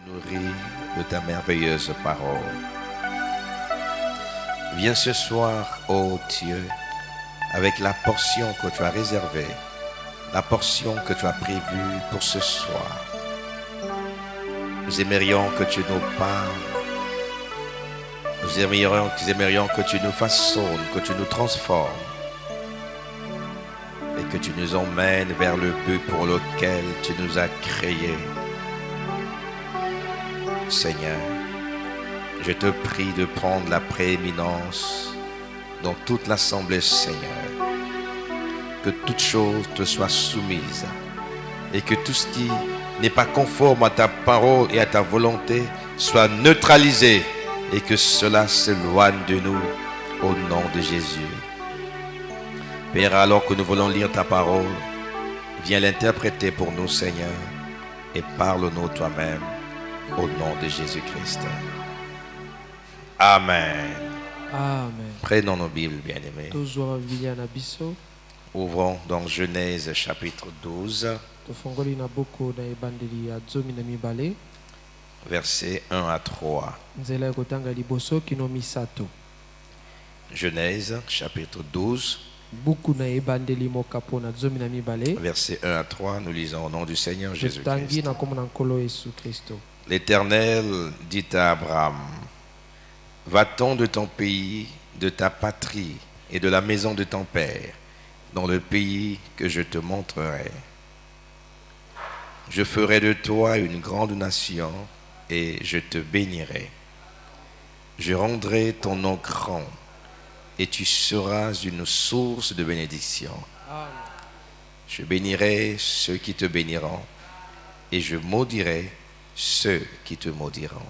nourris de ta merveilleuse parole. Viens ce soir, ô Dieu, avec la portion que tu as réservée, la portion que tu as prévue pour ce soir. Nous aimerions que tu nous parles. Nous aimerions que tu nous façonnes, que tu nous transformes et que tu nous emmènes vers le but pour lequel tu nous as créés. Seigneur, je te prie de prendre la prééminence dans toute l'assemblée, Seigneur. Que toute chose te soit soumise et que tout ce qui n'est pas conforme à ta parole et à ta volonté soit neutralisé et que cela s'éloigne de nous au nom de Jésus. Père, alors que nous voulons lire ta parole, viens l'interpréter pour nous, Seigneur, et parle-nous toi-même au nom de Jésus-Christ. Amen. Amen. Prenons nos Bibles, bien-aimés. Tozwa Biblia na biso. Ouvrons dans Genèse chapitre 12, Tofongoli na boko na ebandeli ya 12, versets 1 à 3. nzela ya kotanga liboso kino misato. Genèse chapitre 12, Buku na ebandeli mokapo na 12, versets 1 à 3, nous lisons au nom du Seigneur totangi Jésus-Christ. na kombo na nkolo Yesu Kristo. L'Éternel dit à Abraham, va-t'en de ton pays, de ta patrie et de la maison de ton père, dans le pays que je te montrerai. Je ferai de toi une grande nation et je te bénirai. Je rendrai ton nom grand et tu seras une source de bénédiction. Je bénirai ceux qui te béniront et je maudirai ceux qui te maudiront.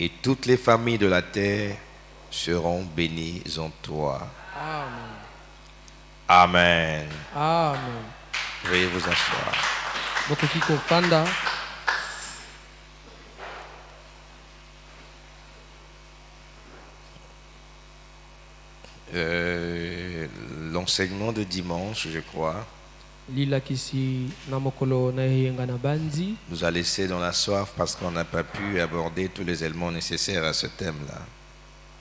Et toutes les familles de la terre seront bénies en toi. Amen. Amen. Amen. Veuillez vous asseoir. Bokoki kofanda. L'enseignement de dimanche, je crois, Lilakisi na mokolo na eyenga na bandi. nous a laissé dans la soif parce qu'on n'a pas pu aborder tous les éléments nécessaires à ce thème-là.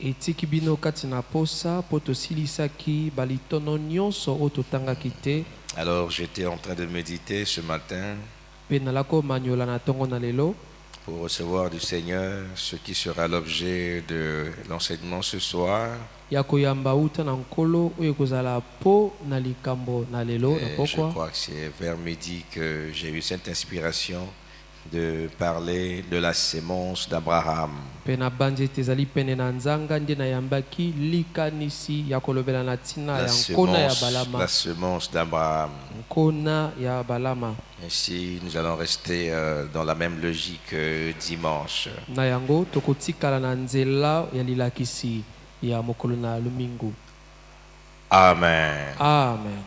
Etiki bino kati na posa po tosilisaki balitono nyonso oyo totangaki te. Alors j'étais en train de méditer ce matin Pe nalako manyola na ntongo na lelo pour recevoir du Seigneur ce qui sera l'objet de l'enseignement ce soir. ya koyamba uta na nkolo oyo kozala po na likambo na lelo na Et je pokwa. crois que c'est vers midi que j'ai eu cette inspiration de parler de la sémence d'Abraham. Pe na bandi ete ezali pene na nzanga nde nayambaki likanisi ya kolobela na ntina ya nkona ya balama. La semence d'Abraham. Nkona ya balama. Ainsi, nous allons rester dans la même logique que dimanche. Na yango tokotikala na nzela ya lilakisi ya mokolo na lumingu. Amen. Amen.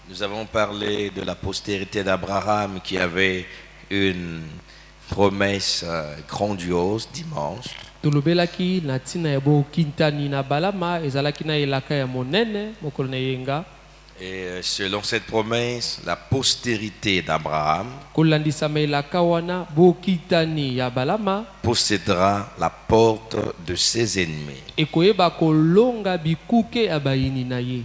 Nous avons parlé de la postérité d'Abraham qui avait une promesse grandiose dimanche. Tolobelaki na ntina ya bokintani na balama ezalaki na elaka ya monene mokolo na yenga. Et selon cette promesse, la postérité d'Abraham Kolandisama elaka wana bokitani ya balama possédera la porte de ses ennemis. ekoyeba kolonga bikuke ya bayini na ye.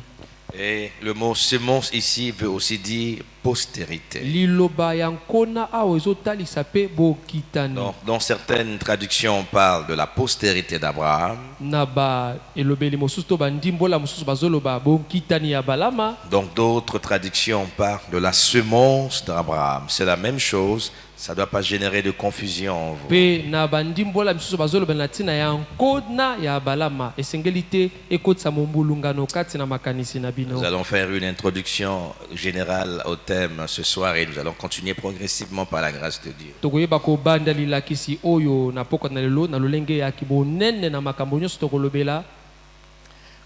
Et le mot semence ici veut aussi dire postérité. Liloba ya nkona awo ezotalisa pe bokitani. Donc, dans certaines traductions, on parle de la postérité d'Abraham. Na ba elobeli mosusu to bandimbola mosusu bazoloba bokitani ya balama. Donc d'autres traductions parlent de la semence d'Abraham. C'est la même chose, ça ne doit pas générer de confusion en vous. Pe na bandimbola mosusu bazoloba na ntina ya nkona ya balama esengeli te ekotisa mombulungano kati na makanisi na bino. Nous allons faire une introduction générale au thème ce soir et nous allons continuer progressivement par la grâce de Dieu. Tokoyeba kobanda lilakisi oyo na pokwa na lelo na lolenge ya kibonene na makambo nyonso tokolobela.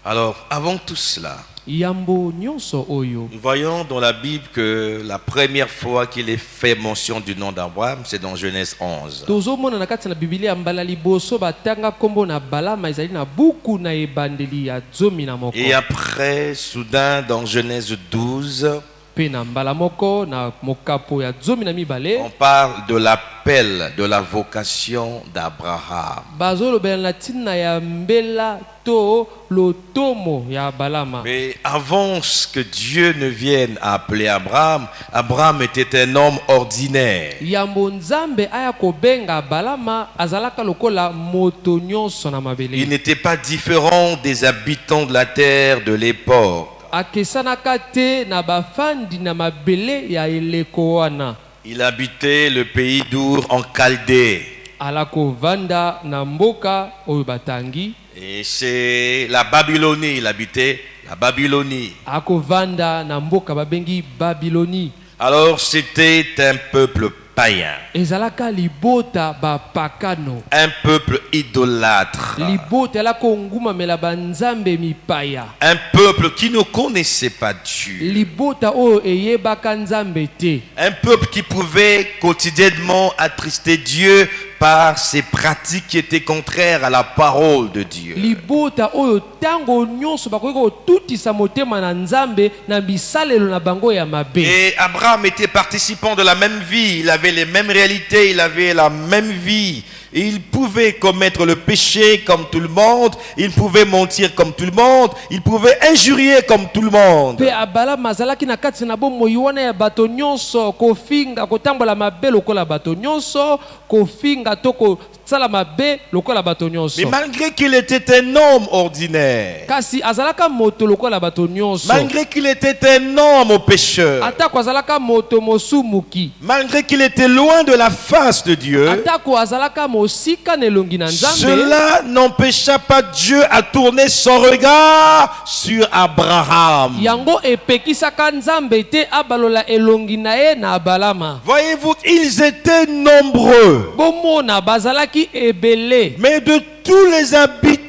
Alors, avant tout cela, Yambo nyonso oyo. nous voyons dans la Bible que la première fois qu'il est fait mention du nom d'Abraham, c'est dans Genèse 11. Tozomona na kati na Biblia mbala liboso batanga kombo na balama ezali na buku na ebandeli ya 10 na moko. Et après, soudain, dans Genèse 12, pe na mbala moko na mokapo ya 12. On parle de l'appel, de la vocation d'Abraham. Bazolobela na ntina ya mbela to lotomo ya balama. Mais avant que Dieu ne vienne appeler Abraham, Abraham était un homme ordinaire. Yambo nzambe aya kobenga balama azalaka lokola moto nyonso na mabele. Il n'était pas différent des habitants de la terre de l'époque. Akesanaka te na bafandi na mabele ya eleko wana. Il habitait le pays d'Our en Chaldée. Alako vanda na mboka oyo batangi. Et c'est la Babylonie, il habitait la Babylonie. Ako vanda na mboka babengi Babylonie. Alors c'était un peuple païen. Ezalaka libota bapakano. Un peuple idolâtre. Libota lako nguma mela banzambe mipaya. Un peuple qui ne connaissait pas Dieu. Libota oyo eyebaka nzambe te. Un peuple qui pouvait quotidiennement attrister Dieu par ses pratiques qui étaient contraires à la parole de Dieu. Libota oyo tango nyonso bakoki kotutisa motema na nzambe na bisalelo na bango ya mabe. Et Abraham était participant de la même vie, il avait les mêmes réalités, il avait la même vie. Il pouvait commettre le péché comme tout le monde, il pouvait mentir comme tout le monde, il pouvait injurier comme tout le monde. Pe abala mazalaki na kati na bomoi wana ya bato nyonso kofinga kotambola mabe lokola bato nyonso kofinga to kosala mabe lokola bato nyonso. Mais malgré qu'il était un homme ordinaire, kasi azalaka moto lokola bato nyonso, malgré qu'il était un homme pécheur, atako azalaka moto mosumuki, malgré qu'il était loin de la face de Dieu, atako azalaka mosika na elongi na nzambe, cela n'empêcha pas Dieu à tourner son regard sur Abraham. yango epekisaka nzambe te abalola elongi na ye na Abalama. Voyez-vous, ils étaient nombreux, Bomona bazalaki ebele. mais de tous les habitants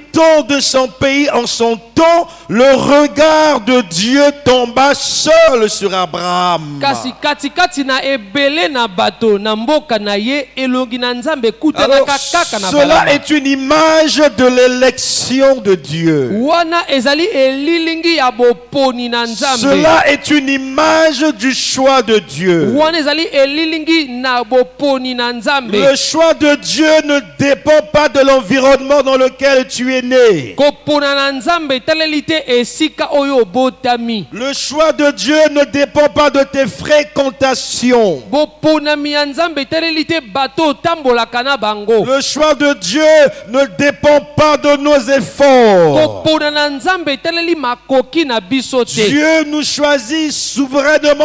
de son pays en son temps, le regard de Dieu tomba seul sur Abraham. Kasi katikati na ebele na bato na mboka na ye elongi na nzambe Alors, kutanaka kaka na cela balama. est une image de l'élection de Dieu. Wana ezali elilingi ya boponi na nzambe. Cela est une image du choix de Dieu. Wana ezali elilingi na boponi na nzambe. Le choix de Dieu ne dépend pas de l'environnement dans lequel tu es né. Kopona na nzambe talelite esika oyo botami. Le choix de Dieu ne dépend pas de tes fréquentations. Boponami ya nzambe talelite bato tambolaka na bango. Le choix de Dieu ne dépend pas de nos efforts. Kopona na nzambe taleli makoki na biso te. Dieu nous choisit souverainement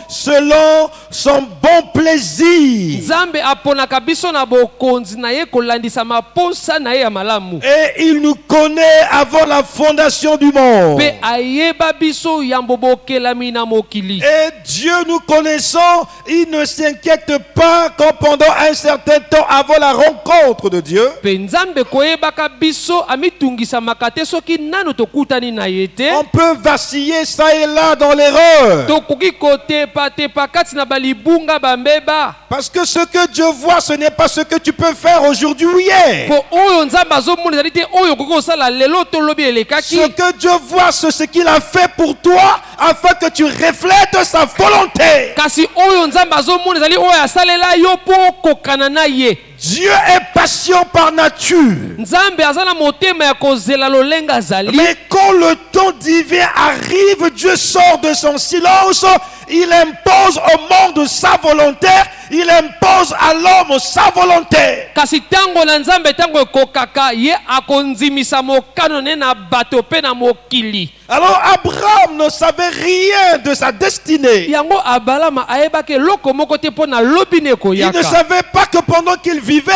selon son bon plaisir. Nzambe aponaka biso na bokonzi na ye kolandisa maposa na ye ya malamu. Et il nous connaît avant la fondation du monde. Pe ayeba biso yambo bokelami na mokili. Et Dieu nous connaissant, il ne s'inquiète pas quand pendant un certain temps avant la rencontre de Dieu, Pe nzambe koyebaka biso amitungisa makate soki nanu tokutani na ye te. on peut vaciller ça et là dans l'erreur. Tokoki kotepa tepa kati na balibunga bambeba. Parce que ce que Dieu voit, ce n'est pas ce que tu peux faire aujourd'hui ou hier. Po oyo nzambe azomona ezali te oyo okoki kosala lelo tolobi elekaki. Ce que Dieu voit, c'est ce qu'il a fait pour toi afin que tu reflètes sa volonté. Kasi oyo nzambe azomona ezali oyo asalela yo po okokana na ye. Dieu est patient par nature. Nzambe azala motema ya kozela lolenga azali. Mais quand le temps divin arrive, Dieu sort de son silence. Il impose au monde sa volonté. Il impose à l'homme sa volonté. Kasi tango na nzambe tango ekokaka ye akonzimisa mokano ne na bato pe na mokili. Alors Abraham ne savait rien de sa destinée. Yango Abalama ayebake loko moko te po na lobine ko Il ne yaka. savait pas que pendant qu'il vivait,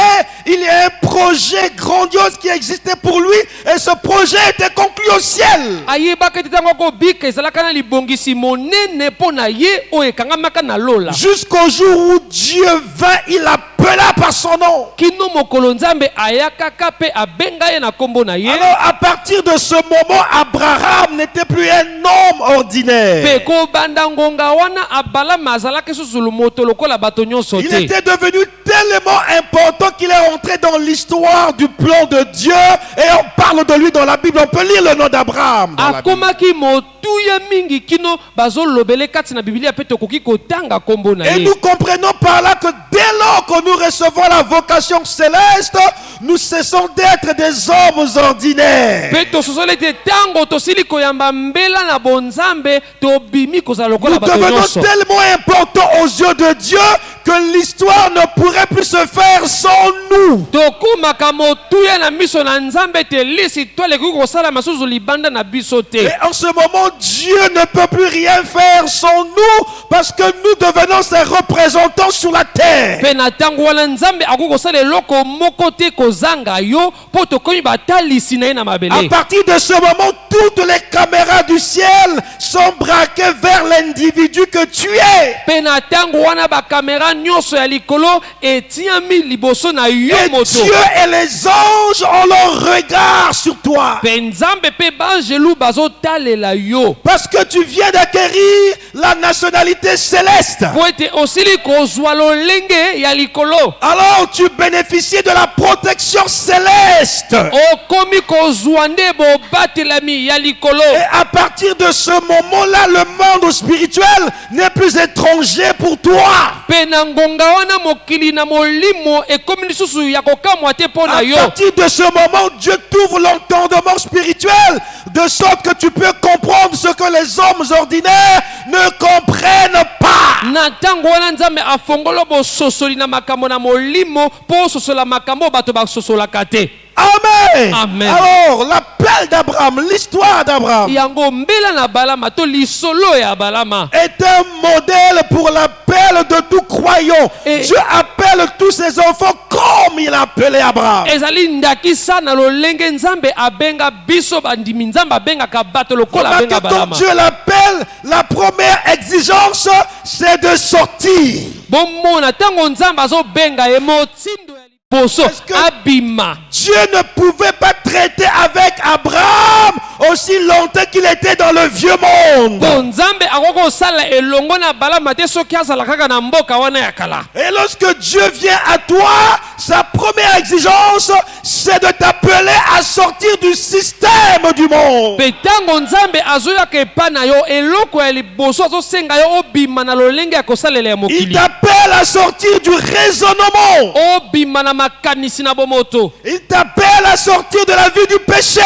il y a un projet grandiose qui existait pour lui et ce projet était conclu au ciel. Ayebake te tango ko bika ezalaka na libongisi monene po na ye o ekangamaka na lola. Jusqu'au jour où Dieu vint, il a l'appela par son nom. kino mokolo nzambe ayakaka pe abenga ye na kombo na ye. Alors à partir de ce moment, Abraham n'était plus un homme ordinaire. pe kobanda ngonga wana abalama azalaki susulu moto lokola bato nyonso Il te. était devenu tellement important qu'il est rentré dans l'histoire du plan de Dieu et on parle de lui dans la Bible. On peut lire le nom d'Abraham dans la Bible. akomaki motuya mingi kino bazolobele kati na biblia pe tokoki kotanga kombo na Et ye. nous comprenons par là que dès lors que nous recevons la vocation céleste, nous cessons d'être des hommes ordinaires. pe tososoli ete ntango tosili koyamba mbela na bonzambe tobimi kozala lokola Nous bato devenons nyonso. tellement importants aux yeux de Dieu que l'histoire ne pourrait plus se faire sans nous. tokumaka motuya na miso na nzambe te lisi twaleki kosala masusu libanda na biso te. Et en ce moment, Dieu ne peut plus rien faire sans nous parce que nous devenons ses représentants sur la terre. pe na ntango wana nzambe akoki kosala eloko moko te kozanga yo mpo tokomi batalisi na ye na À mabele. partir de ce moment, toutes les caméras du ciel sont braquées vers l'individu que tu es. pe na ntango wana bakamera nyonso ya likolo etiami liboso na yo Et moto. Dieu et les anges ont leur regard sur toi. pe nzambe pe baangelu bazotalela yo Parce que tu viens d'acquérir la nationalité céleste. po ete osili kozwa lolenge ya likolo. Alors tu bénéficies de la protection céleste. okomi kozwa nde bobatelami ya likolo. Et à partir de ce moment-là, le monde spirituel n'est plus étranger pour toi. pe na ngonga wana mokili na molimo ekomi lisusu ya kokamwa te mpo na À yo. partir de ce moment, Dieu t'ouvre l'entendement spirituel de sorte que tu peux comprendre ce que les hommes ordinaires ne comprennent pas. na ntango wana nzambe afongolo bososoli na makambo na molimo mpo ososola makambo bato basosolaka te. Amen. Amen. Alors, l'appel d'Abraham, l'histoire d'Abraham yango mbela na balama to lisolo ya balama est un modèle pour l'appel de tout croyant. Et- Dieu appelle tous ses enfants comme il a appelé Abraham. ezali ndakisa na lolenge nzambe abenga biso bandimi nzambe abengaka bato lokola Remarquez, abenga quand balama. Dieu l'appelle, la première exigence, c'est de sortir. bomona ntango nzambe azobenga ye motindo ya liboso Parce que- abima. Dieu ne pouvait pas traiter avec Abraham aussi longtemps qu'il était dans le vieux monde. po nzambe akoki kosala elongo na balama te soki azala kaka na mboka wana ya kala. Et lorsque Dieu vient à toi, sa première exigence, c'est de t'appeler à sortir du système du monde. pe ntango nzambe azoyaka epa na yo eloko ya liboso azosenga yo obima na lolenge ya kosalela ya Il mokili. t'appelle à sortir du raisonnement. obima na makanisi na bomoto. Il t'appelle à sortir de la vie du péché.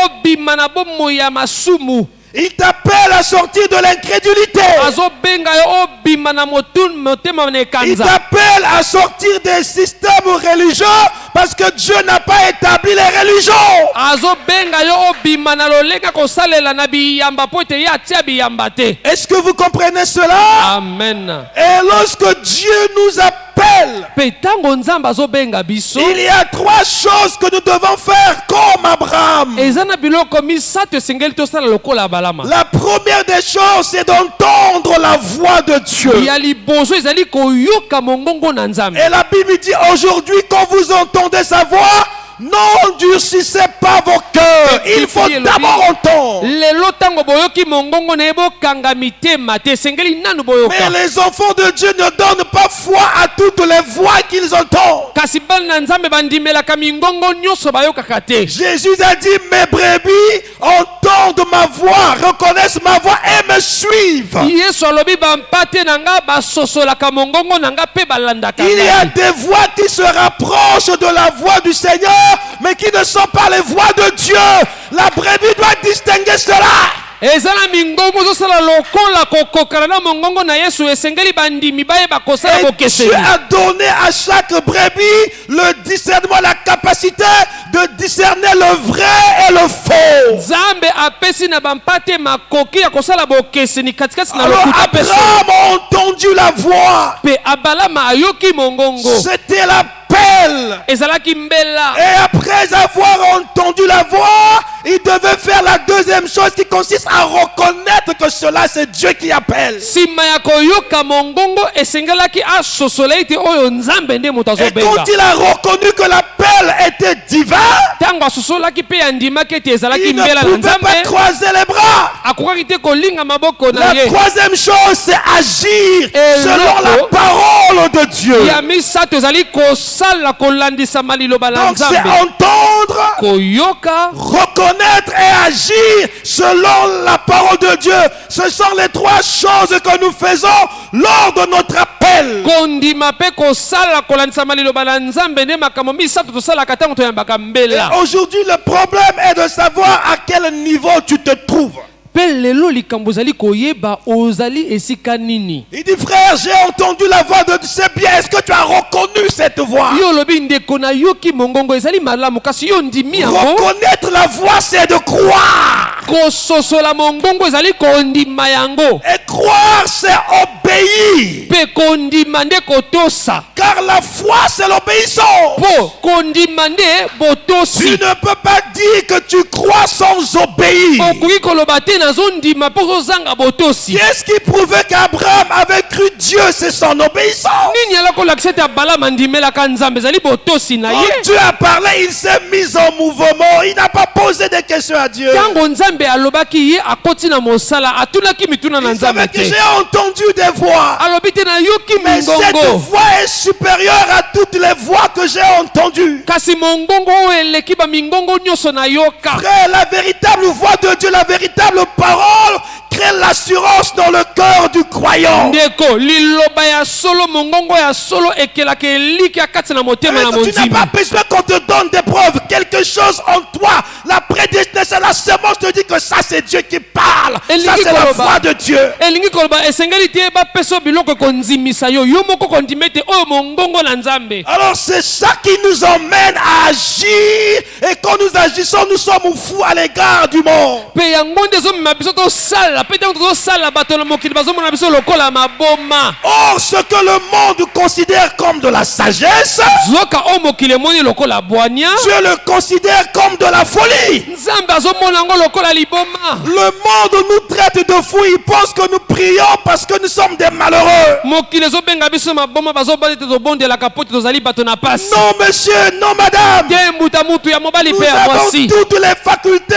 obima na bomoi ya masumu. Il t'appelle à sortir de l'incrédulité. azobenga yo obima na motema na Il ekanza. t'appelle à sortir des systèmes religieux parce que Dieu n'a pas établi les religions. azobenga yo obima na lolenge kosalela na biyamba po ete ye atia biyamba te. Est-ce que vous comprenez cela? Amen. Et lorsque Dieu nous appelle, pe ntango nzambe azobenga biso il y a trois choses que nous devons faire comme Abraham. eza na biloko misato esengeli tosala lokola balama. La première des choses, c'est d'entendre la voix de Dieu. ya liboso ezali koyoka mongongo na nzambe. Et la Bible dit aujourd'hui, quand vous entendez sa voix, n'endurcissez pas vos cœurs. Il faut d'abord entendre. lelo ntango boyoki mongongo na ye bokanga mitema te esengeli nanu Mais boyoka. les enfants de Dieu ne donnent pas foi à toutes les voix qu'ils entendent. kasi bana na nzambe bandimelaka mingongo nyonso bayokaka te. Jésus a dit, mes brebis entendent ma voix, reconnaissent ma voix et me suivent. yesu alobi bampate na nga basosolaka mongongo na nga mpe balandaka Il y a ngai. des voix qui se rapprochent de la voix du Seigneur, mais qui ne sont pas les voix de Dieu. La brebis doit distinguer cela. eza na mingongo ozosala lokola kokokana na mongongo na yesu esengeli bandimi bayeba kosala Et Dieu bokeseni. a donné à chaque brebis le discernement, la capacité de discerner le vrai et le faux. nzambe apesi na bampate makoki ya kosala bokeseni katikati na Alors lokuta mpe solo. Abraham a entendu la voix. mpe abalama ayoki mongongo. C'était la appel. ezalaki mbela. Et après avoir entendu la voix, il devait faire la deuxième chose qui consiste à reconnaître que cela c'est Dieu qui appelle. Nsima ya koyoka mongongo esengelaki asosola ete oyo nzambe nde moto Et azobenga. quand il a reconnu que l'appel était divin, Ntango asosolaki mpe andimaki ete ezalaki il ne mbela na pouvait pas nzambe, croiser les bras. akokaki te kolinga maboko na La ye. troisième chose, c'est agir Et selon la l'autre, parole de Dieu. ya misato ezali kosala kolandisama liloba la Donc c'est nzambe. entendre, Koyoka, reconnaître et agir selon la parole de Dieu. Ce sont les trois choses que nous faisons lors de notre appel. kondima mpe kosala kolandisama liloba la nzambe nde makambo misato tosalaka ntango toyambaka mbela. Aujourd'hui, le problème est de savoir à quel niveau tu te trouves. Mpe lelo likambo ezali koyeba ozali esika nini. Il dit, frère, j'ai entendu la voix de Dieu. C'est bien. Est-ce que tu as reconnu cette voix? Yo lobi ndeko na yoki mongongo ezali malamu kasi yo ndimi yango. Reconnaître la voix, c'est de croire. Kososola mongongo ezali kondima yango. Et croire, c'est obéir. Mpe kondima nde kotosa. Car la foi, c'est l'obéissance. Po kondima nde Tu botosi. ne peux pas dire que tu crois sans obéir. Okoki koloba te nazondima mpo ozanga botosi. Qu'est-ce qui prouvait qu'Abraham avait cru Dieu? C'est son obéissance. Nini ala kolakisa ete Abraham andimelaka nzambe ezali botosi na Quand ye. Dieu a parlé, il s'est mis en mouvement. Il n'a pas posé de questions à Dieu. Ntango nzambe alobaki ye akoti na mosala atunaki mituna na Il savait nzambe que te. j'ai entendu des voix. Alobi te nayoki Mais cette mongongo. voix est supérieure à toutes les voix que j'ai entendues. Kasi mongongo oyo eleki bamingongo nyonso nayoka. Frère, la véritable voix de Dieu, la véritable parole, crée l'assurance dans le cœur du croyant. Ndeko liloba ya solo mongongo ya solo ekelaka eliki akati na motema na Tu n'as mondimi. pas besoin qu'on te donne des preuves. Quelque chose en toi, la prédestination, la semence te dit que ça c'est Dieu qui parle. Ça c'est la voix de Dieu. Elingi koloba esengeli te bapesa biloko konzimisa yo yo moko kondima ete oyo mongongo na nzambe. Alors c'est ça qui nous emmène à agir. Et quand nous agissons, nous sommes fous à l'égard du monde. Pe yango nde ezomema biso tosala pe ntango tozosala bato na mokili bazomona biso lokola maboma. Or, ce que le monde considère comme de la sagesse, Zoka oyo mokili emoni lokola bwania, Dieu le considère comme de la folie. nzambe azomona yango lokola liboma. Le monde nous traite de fous. Il pense que nous prions parce que nous sommes des malheureux. Mokili ezobenga biso maboma bazobanda ete tobondelaka po ete tozali bato na pasi. Non, monsieur, non, madame. Te mbuta mutu ya mobali Nous mpe ya avons mwasi. toutes les facultés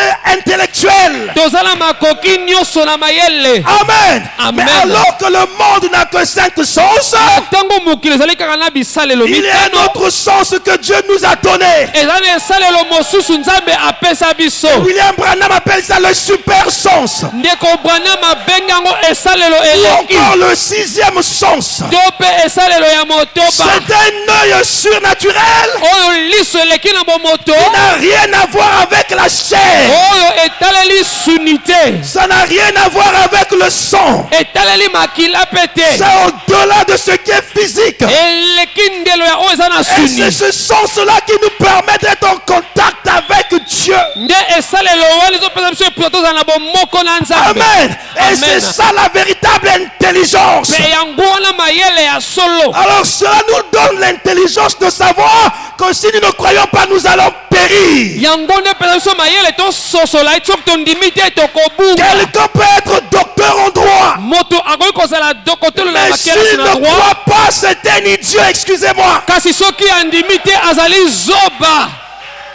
intellectuelles. Tozala makoki nyonso na mayele. Amen. Amen. Mais alors que le monde n'a que 5 sens, Ntango mokili ezali kaka na bisalelo il y a un mitano, autre sens que Dieu nous a donné. eza na esalelo mosusu nzambe apesa biso. William Branham appelle ça le super sens. Ndeko Branham abengi yango esalelo Ou eleki. encore le 6e sens. To mpe esalelo ya motoba. C'est un œil surnaturel Oyo liso eleki na bomoto. qui n'a rien à voir avec la chair. Oyo etaleli sunité. Ça n'a rien à voir avec le sang. Etaleli makila pete. C'est au-delà de ce qui est physique. Eleki ndelo ya oyo eza na Et c'est suni. ce sens-là qui nous permet d'être en contact avec Dieu. Nde esalelo wana ezopesa biso epusa tozala na bomoko na nzambe. Amen. Et Amen. c'est ça la véritable intelligence. Mpe yango wana mayele ya solo. Alors cela nous donne l'intelligence de savoir que si nous ne croyons pas, nous allons périr. Yango nde epesa biso mayele tososola eti soki tondimi te tokobunga. Quelqu'un peut être docteur en droit. Moto akoki kozala dokotelo na Mais s'il makelasi na ne droit. croit pas, c'est un idiot, excusez-moi. Kasi soki andimi te azali zoba.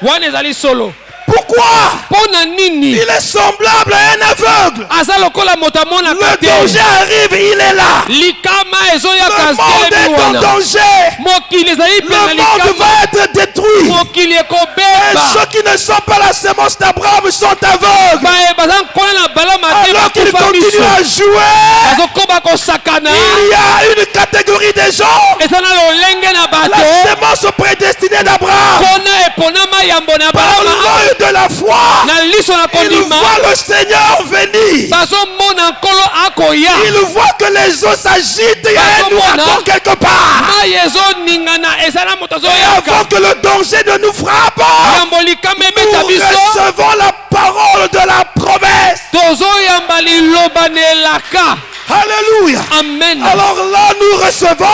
Wana ezali solo. Pourquoi? Mpo na nini? Il est semblable à un aveugle. Aza lokola moto amonaka Le te. danger arrive, il est là. Likama Le ezoyaka monde telemi est en wana. danger. Mokili ezali Le pena monde likama. va être détruit. Mokili Et ekobeba. ceux qui ne sont pas la sémence d'Abraham sont aveugles. Baye baza nkona na balama te Alors qu'ils bakufa continuent biso. à jouer, Bazokoba kosakana. il y a une catégorie de gens, Eza na lolenge na la bato. sémence prédestinée d'Abraham, Kona eponama yambo na par balama. l'œil de la foi, Na liso na ils kondima. voient le Seigneur venir. Bazomona nkolo akoya. Ils voient que les eaux s'agitent, il y a un ouragan quelque part. Mai ezoningana eza na moto Et azoyaka. avant que le danger ne nous frappe, Yambo likama nous ebeta biso. recevons la parole de la promesse. Tozoyamba liloba na elaka. Alléluia. Amen. Alors là, nous recevons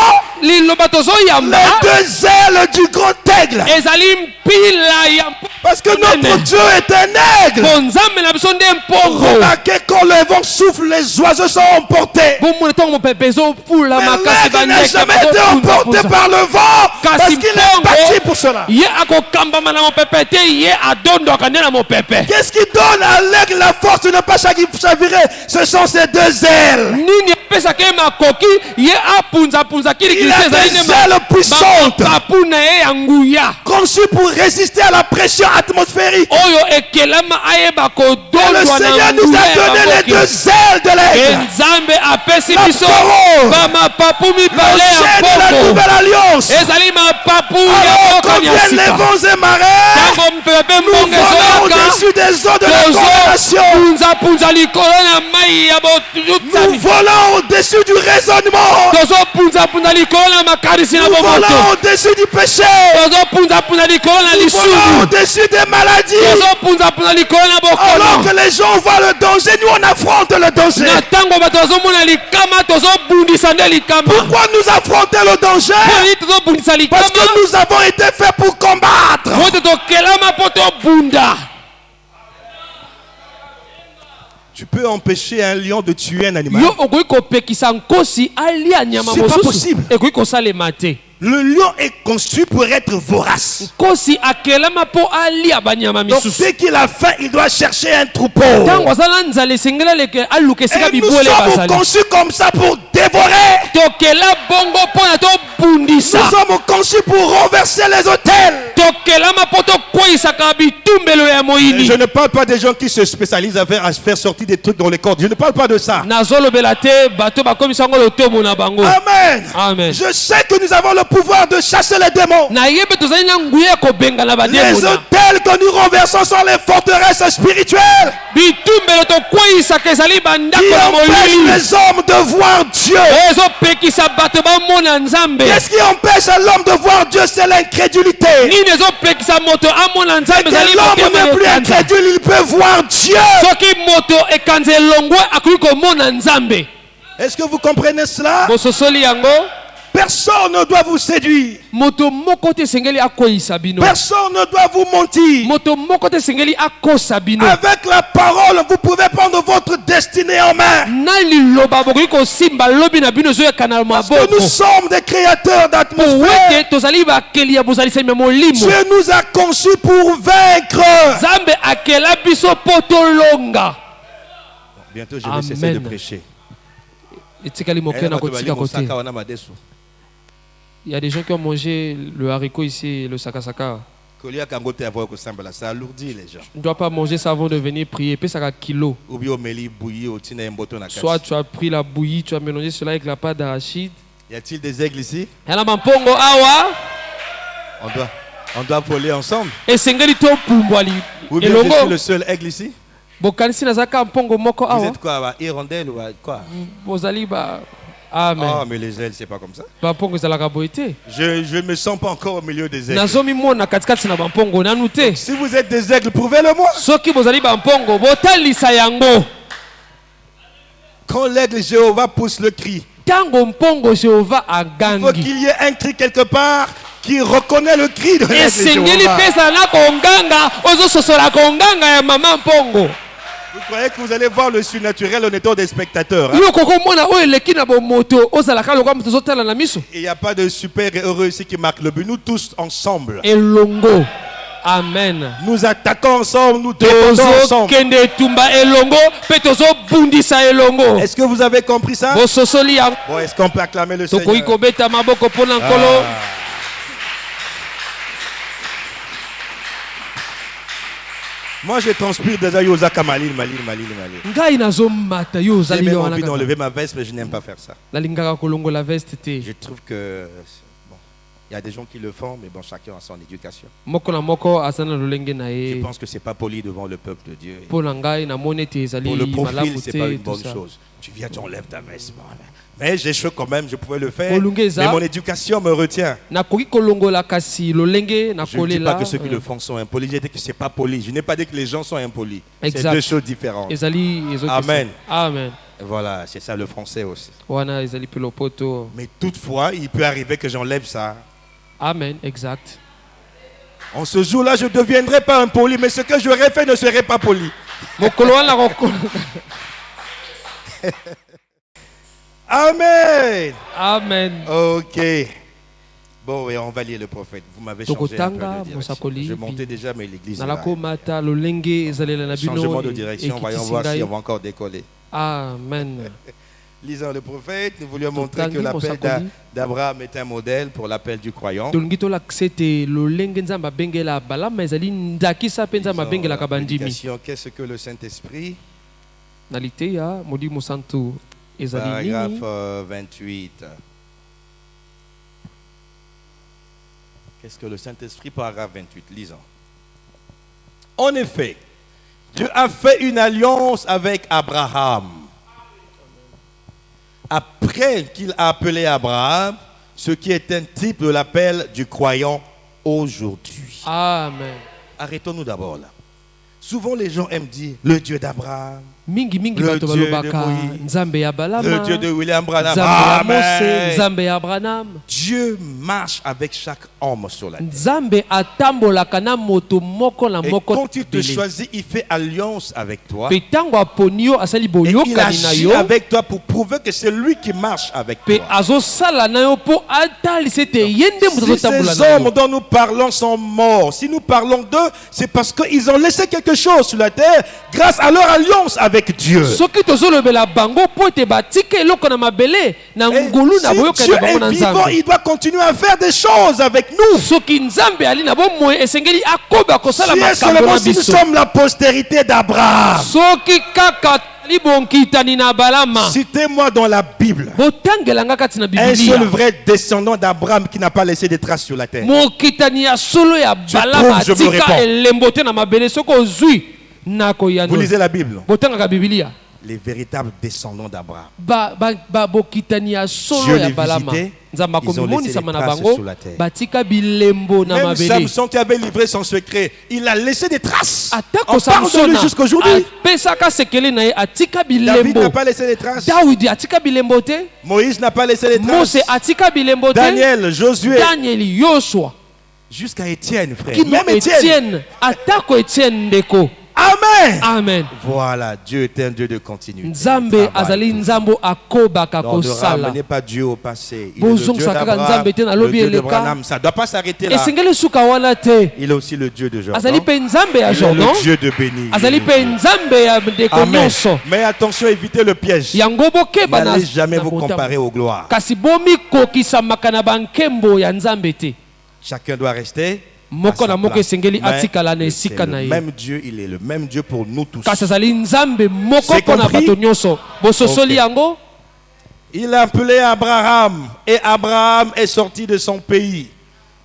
liloba tozoyamba les deux ailes du grand aigle. ezali mpila ya Parce que notre Dieu est un aigle. bonzambe na biso nde mpongo. Remarquez quand le vent souffle, les oiseaux sont emportés. bomona ntango mopepe ezofula Mais makasi l'aigle n'a bandeke jamais été emporté par le vent. Parce qu'il est bâti pour cela. ye akokambama na mopepe te ye adondwaka nde na mopepe. Qu'est-ce qui donne à l'aigle la force de ne pas chavirer? Ce sont ces deux ailes. nini epesaka ye makoki ye apunzapunza Il kilikili a te ezali des ailes puissantes, makapu na ye ya nguya conçues pour résister à la pression atmosphérique. oyo ekelama ayeba Et le kodondwa Seigneur na nous nguya a ya donné les makoki. deux ailes de l'aigle. nzambe apesi La biso parole. bamapapu Le mibale ya chêne de la poko nouvelle alliance. ezali mapapu ya Alors quand bokani ya viennent les sika vents et marées, ntango mpepe nous mbongo volons ezoyaka au-dessus des eaux de la condamnation. tozopunzapunza likolo na mai ya Nous botutami volons au-dessus du raisonnement. tozopunzapunza likolo na makanisi na Nous volons bomoto au-dessus du péché. tozopunzapunza likolo na Nous volons lisumu au-dessus des maladies. tozopunzapunza likolo na Alors bokono que les gens voient le danger, nous on affronte le danger. na ntango bato bazomona likama tozobundisa nde likama Pourquoi nous affronter le danger? poni tozobundisa Parce likama que nous avons été faits pour combattre. moto tokelama mpo tobunda. Tu peux empêcher un lion de tuer un animal. yo okoki kopekisa nkosi alia nyama C'est pas mosusu possible. ekoki kosalema te. Le lion est conçu pour être vorace. nkosi akelama mpo alia banyama Donc misusu dès qu'il a faim, il doit chercher un troupeau. ntango azala nzala esengeli aleke aluka esika Et nous bibwele sommes bazali conçus comme ça pour dévorer. tokela bongo mpo na Nous tobundisa sommes conçus pour renverser les hôtels. tokelama mpo tokweyisaka bitumbelo ya Et moyini. je ne parle pas des gens qui se spécialisent à faire sortir des trucs dans les cordes. Je ne parle pas de ça. nazolobela te bato bakomisa yango lotomo na bango. Amen. Amen. Je sais que nous avons le pouvoir de chasser les démons. nayebi tozali na nguya ya kobenga na Les bademona hôtels que nous renversons sont les forteresses spirituelles bitumbelo tokweyisaka ezali qui bandako na empêchent molili les hommes de voir Dieu. ezopekisa bato bamona nzambe. Qu'est-ce qui empêche l'homme de voir Dieu? C'est l'incrédulité. nini ezopekisa moto amona Et nzambe que ezali l'homme motema n'est plus ya kanza. incrédule, il peut voir Dieu. soki moto ekanza elongwe akoki komona nzambe. Est-ce que vous comprenez cela? bososoli yango Personne ne doit vous séduire. moto moko te esengeli akweyisa bino. Personne ne doit vous mentir. moto moko te esengeli akosa bino. Avec la parole, vous pouvez prendre votre destinée en main. na liloba bokoki kosimba lobi na bino ezoyekana na Parce que maboko nous sommes des créateurs po d'atmosphère. ete tozali bakeli ya bozalisami ya molimo. Dieu nous a conçus pour vaincre. nzambe akela biso mpo tolonga. Bientôt, je vais vais cesser cesser de de prêcher. etikali moke na kotika kote. Il y a des gens qui ont mangé le haricot ici, le sakasaka. Ça alourdit les gens. Tu ne dois pas manger ça avant de venir prier. Puis ça a kilo. Soit tu as pris la bouillie, tu as mélangé cela avec la pâte d'arachide. Y a-t-il des aigles ici? Il y a un pongo awa. On doit voler ensemble. Et sengeli to pumbwali. Ou bien je suis le seul aigle ici? Bokanisi nazaka mpongo moko Vous awa. êtes quoi, hirondelle ou quoi? Bozali ba. Amen. Oh, mais les ailes, c'est pas comme ça. Ba pongo zalaka boité. Je ne me sens pas encore au milieu des aigles. Nazomi mona katikati na ba mpongo nanu te. Si vous êtes des aigles, prouvez-le-moi. Soki bozali ba mpongo botalisa yango. Quand l'aigle Jéhovah pousse le cri, Tango mpongo Jéhovah il faut agangi. qu'il y ait un cri quelque part qui reconnaît le cri de l'aigle esengeli Jéhovah. pesa na konganga ozososola konganga ya mama mpongo. Vous croyez que vous allez voir le surnaturel en étant des spectateurs, hein? yo kokomona oyo eleki na bomoto ozalaka lokola moto ozotala na miso Il n'y a pas de super heureux ici qui marque le but. Nous tous ensemble. elongo. Amen. Nous attaquons ensemble, nous défendons ensemble. tozokende etumba elongo mpe tozobundisa elongo. Est-ce que vous avez compris ça? bososoli yango Bon, est-ce qu'on peut acclamer le tokoki Seigneur? kobeta maboko mpo na nkolo. Moi, je transpire déjà Yosaka Malil. ngai nazomata yo J'ai ozali même yo envie wana d'enlever ma veste, mais je n'aime pas faire ça. nalingaka kolongola veste te. Je trouve que bon, il y a des gens qui le font, mais bon, chacun a son éducation. moko na moko aza na lolenge na Je ye. pense que c'est pas poli devant le peuple de Dieu. mpo na ngai namoni ete ezali Pour le profil, malamu c'est pas te une tout bonne ça. chose. Tu viens, tu enlèves ta veste. Bon, mais j'ai chaud quand même, je pouvais le faire. Olungeza. Mais mon éducation me retient. nakoki kolongola kasi lolenge Je ne dis nakolela. pas que ceux qui le font sont impolis. J'ai dit que c'est pas poli. Je n'ai pas dit que les gens sont impolis. C'est Exact. deux choses différentes. ezali ezokisa. Amen. Amen. Voilà, c'est ça le français aussi. wana ezali mpe lopoto. Mais toutefois, il peut arriver que j'enlève ça. Amen, exact. En ce jour-là, je ne deviendrai pas impoli, mais ce que j'aurais fait ne serait pas poli. mokolo wana kokola. Amen. Amen. Ok. Bon, et on va lire le prophète. Vous m'avez changé un peu Tokotanga de direction. mosakoli Je montais déjà, mais l'église est là. nalakomata lolenge ezalela na bino Changement de direction, voyons voir si on va encore décoller. Amen. Lisant le prophète, nous voulions montrer Totangi que l'appel mosakoli. d'Abraham est un modèle pour l'appel du croyant. tolingi tolakisa ete lolenge nzambe abengela balama ezali ndakisa mpe nzambe abengelaka bandimi. Prédication, qu'est-ce que le Saint-Esprit? Na liteya molimo santu ezali Paragraphe nini? 28. Qu'est-ce que le Saint-Esprit? Paragraphe 28. Lisons. En effet, Dieu a fait une alliance avec Abraham. Après qu'il a appelé Abraham, ce qui est un type de l'appel du croyant aujourd'hui. Amen. Arrêtons-nous d'abord là. Souvent les gens aiment dire le Dieu d'Abraham, mingi Le bato Dieu de balobaka Moïse. nzambe ya balama, le Dieu de William Branham. nzambe ya Mose, Amen. nzambe ya Branham. Dieu marche avec chaque homme sur la terre. Nzambe atambolaka na moto moko na Et moko. quand il te choisit, il fait alliance avec toi. Pe tango aponi yo asali Et il boyokani na agit yo. avec toi pour prouver que c'est lui qui marche avec Pe toi. azosala na yo po atalisa ete ye nde moto Si azotambola ces na hommes yo. dont nous parlons sont morts, si nous parlons d'eux, c'est parce qu'ils ont laissé quelque chose sur la terre grâce à leur alliance avec Dieu. soki tozolobela bango po ete batika eloko na mabele na Et ngulu na si boyokani Dieu na bango na est vivant, nzambe. il doit continuer à faire des choses avec nous. soki nzambe ali na bomoi esengeli akoba kosala Si et makambo seulement na si nous biso. sommes la postérité d'Abraham. soki kaka libonkitani na balama Citez-moi dans la Bible botangelanga kati na un seul bibilia vrai descendant d'Abraham qui n'a pas laissé de traces sur la terre. mokitani ya solo ya balama trouve, je me atika réponds. elembo te na mabele soki ozwi nakoyano. Vous lisez la Bible. botangaka bibilia Les véritables descendants d'Abraham. bokitani ya solo Dieu ya les balama visitait, nzambe ils ont laissé akomimonisama des na traces bango sur la terre. batika bilembo na Même mabele. Samson qui avait livré son secret, il a laissé des traces. atako On parle de lui samsona jusqu'aujourd'hui. apesaka sekele na ye atika David bilembo. n'a pas laissé des traces. dawidi atika bilembo te. Moïse n'a pas laissé des traces. mose atika bilembo te. Daniel, Josué, danieli yosua jusqu'à Étienne, frère. kino Même Étienne. etienne atako etienne ndeko. Amen. amen. Voilà, Dieu est un Dieu de continuité. nzambe Travail. azali nzambo akobaka Donc, ne kosala. ramenez pas Dieu au passé. Il est le Dieu bozongisa kaka d'Abraham, nzambe te na le lobi Dieu de eleka. Branham. Ça ne doit pas s'arrêter là. esengeli suka wana te. Il est aussi le Dieu de Jordan. azali mpe nzambe ya Il est jordan. le Dieu de béni. azali mpe nzambe ya ndeko Amen. nyonso. Mais attention, évitez le piège. yango bokeba na N'allez jamais na vous motambo. comparer aux gloires. kasi bomikokisamaka na bankembo ya nzambe te. Chacun doit rester. moko à sa na moko place. esengeli Mais atikala na c'est esika na le ye. même Dieu, il est le même Dieu pour nous tous. kasi azali nzambe moko C'est mpo na compris? bato nyonso. bososoli Ok. yango. Il a appelé Abraham et Abraham est sorti de son pays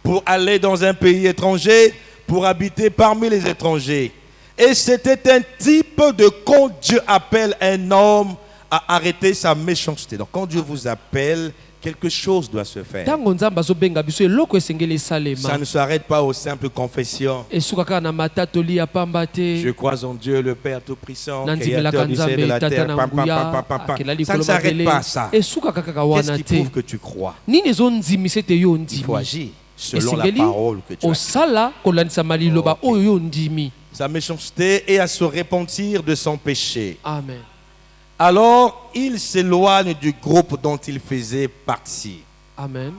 pour aller dans un pays étranger, pour habiter parmi les étrangers. Et c'était un type de quand Dieu appelle un homme à arrêter sa méchanceté. Donc quand Dieu vous appelle, quelque chose doit se faire. ntango nzambe azobenga biso eloko esengeli Ça esalema. ne s'arrête pas aux simples confessions. esuka kaka na matatoli ya pamba Je te. crois en Dieu, le Père Tout-Puissant, nandimelaka créateur du ciel et de nzambe la tata terre. na Pam, pam, nguya pam, pam, pam. akela Ça ne likolo s'arrête mabele. pas à ça. esuka kaka Qu'est-ce wana qui te. prouve que tu crois? nini ezondimisa ete yo Il ondimi. faut agir selon la esengeli parole que tu as. osala kolandisama liloba Ok. oyo yo ondimi. Sa méchanceté et à se repentir de son péché. amen. Alors, il s'éloigne du groupe dont il faisait partie. amen.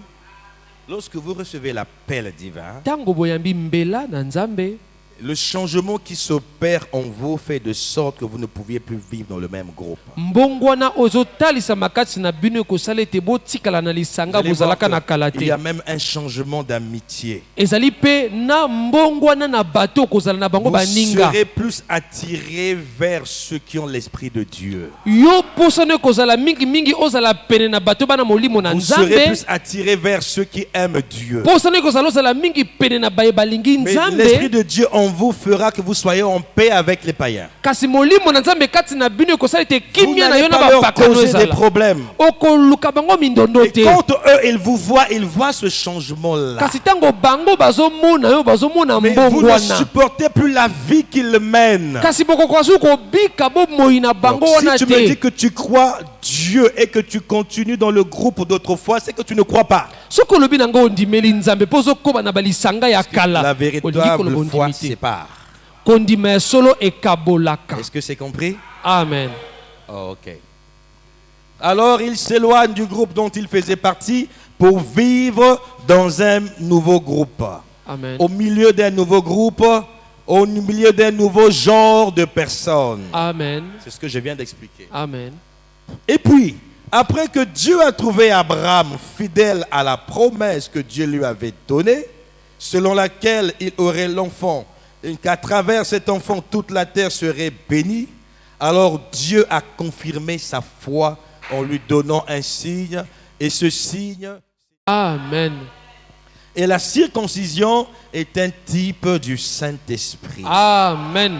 Lorsque vous recevez l'appel divin, ntango boyambi mbela na nzambe, le changement qui s'opère en vous fait de sorte que vous ne pouviez plus vivre dans le même groupe. mbongwana ozotalisama kati na bino ekosala ete botikala na Vous lisanga allez voir bozalaka na kala qu'il y a te. même un changement d'amitié. ezali mpe na mbongwana na bato okozala na bango Vous baninga. serez plus attiré vers ceux qui ont l'esprit de Dieu. yo posana ekozala mingimingi ozala pene na bato bana molimo na Vous serez nzambe. plus attiré vers ceux qui aiment Dieu. posana ekozala ozala mingi pene na baye balingi Mais l'esprit nzambe. de Dieu en en vous fera que vous soyez en paix avec les païens. kasi molimo na nzambe kati na bino ekosala ete Vous kimia na yo n'allez na pas leur bapakano causer des ezala problèmes. okoluka bango mindondo Et te quand eux, ils vous voient, ils voient ce changement-là. kasi ntango bango bazomona yo bazomona Mais mbongo vous ne wana supportez plus la vie qu'ils mènent. kasi bokokoka soki kobika bomoi na bango Donc, wana si tu me dis te que tu crois Dieu et que tu continues dans le groupe d'autrefois, c'est que tu ne crois pas. soki olobi na ngo ondimeli nzambe mpo ozokoba na balisanga ya kala La olingi véritable koloba foi ondimi te sépare. kondima ya solo ekabolaka. Est-ce que c'est compris? Amen. Oh, ok. Alors il s'éloigne du groupe dont il faisait partie pour vivre dans un nouveau groupe. Amen. Au milieu d'un nouveau groupe, au milieu d'un nouveau genre de personnes. Amen. C'est ce que je viens d'expliquer. Amen. Et puis, après que Dieu a trouvé Abraham fidèle à la promesse que Dieu lui avait donnée, selon laquelle il aurait l'enfant, et qu'à travers cet enfant, toute la terre serait bénie, alors Dieu a confirmé sa foi en lui donnant un signe, et ce signe, Amen. et la circoncision est un type du Saint-Esprit. Amen.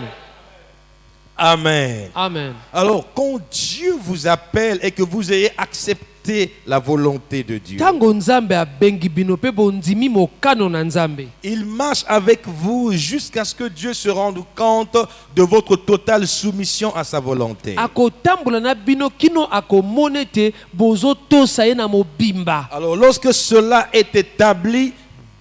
Amen. Amen. Alors, quand Dieu vous appelle et que vous ayez accepté la volonté de Dieu, Tango nzambe abengi bino pe bondimi mokano na nzambe. il marche avec vous jusqu'à ce que Dieu se rende compte de votre totale soumission à sa volonté. Akotambola na bino kino akomone te bozotosa ye na mobimba. Alors, lorsque cela est établi,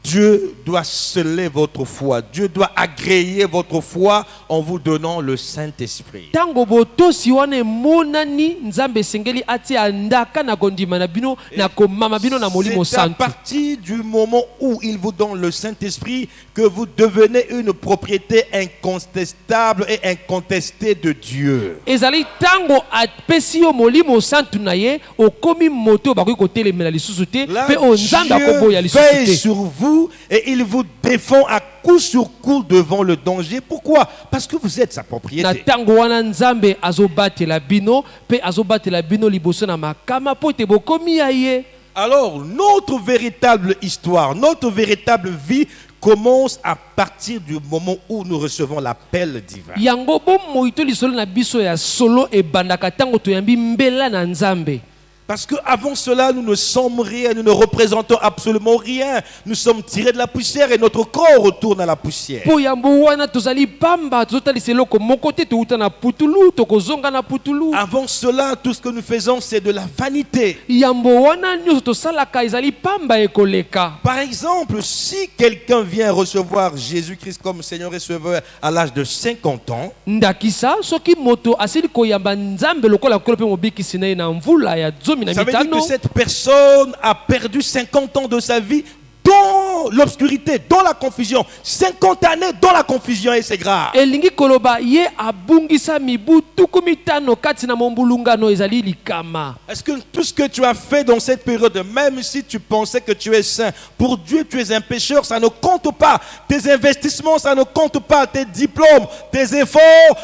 Dieu doit sceller votre foi. Dieu doit agréer votre foi en vous donnant le Saint-Esprit. Tango botosi wana emonani nzambe esengeli atia ndaka na kondima na bino na komama bino na molimo C'est à santu. partir du moment où il vous donne le Saint-Esprit que vous devenez une propriété incontestable et incontestée de Dieu. Ezali tango apesi yo molimo santu na ye okomi moto bakoki kotelemela lisusu te Là, pe o nzambe akoboya Dieu lisusu veille te. sur vous et il vous défend à coup sur coup devant le danger. Pourquoi? Parce que vous êtes sa Na propriété. tango wana nzambe azobatela bino pe azobatela bino liboso na makama po ete bokomi ya ye. Alors, notre véritable histoire, notre véritable vie commence à partir du moment où nous recevons l'appel divin. Yango bomoi to lisolo na biso ya solo ebandaka tango toyambi mbela na nzambe. Parce qu'avant cela, nous ne sommes rien, nous ne représentons absolument rien. Nous sommes tirés de la poussière et notre corps retourne à la poussière. Po yambo wana tozali pamba tozotalisa eloko moko te touta na putulu tokozonga na putulu. Avant cela, tout ce que nous faisons, c'est de la vanité. Yambo wana nyonso tosalaka ezali pamba ekoleka. Par exemple, si quelqu'un vient recevoir Jésus-Christ comme Seigneur et Sauveur à l'âge de 50 ans, Ndakisa soki moto asili koyamba nzambe lokola kolo pe mobikisi na ye na mvula ya zomi na ça veut dire mitano. que cette personne a perdu 50 ans de sa vie dans l'obscurité, dans la confusion. 50 années dans la confusion et c'est grave. Elingi koloba ye abungisa mibu tuku mitano kati na mombulungano ezali likama. Est-ce que tout ce que tu as fait dans cette période, même si tu pensais que tu es saint, pour Dieu tu es un pécheur, ça ne compte pas. Tes investissements, ça ne compte pas. Tes diplômes, tes efforts,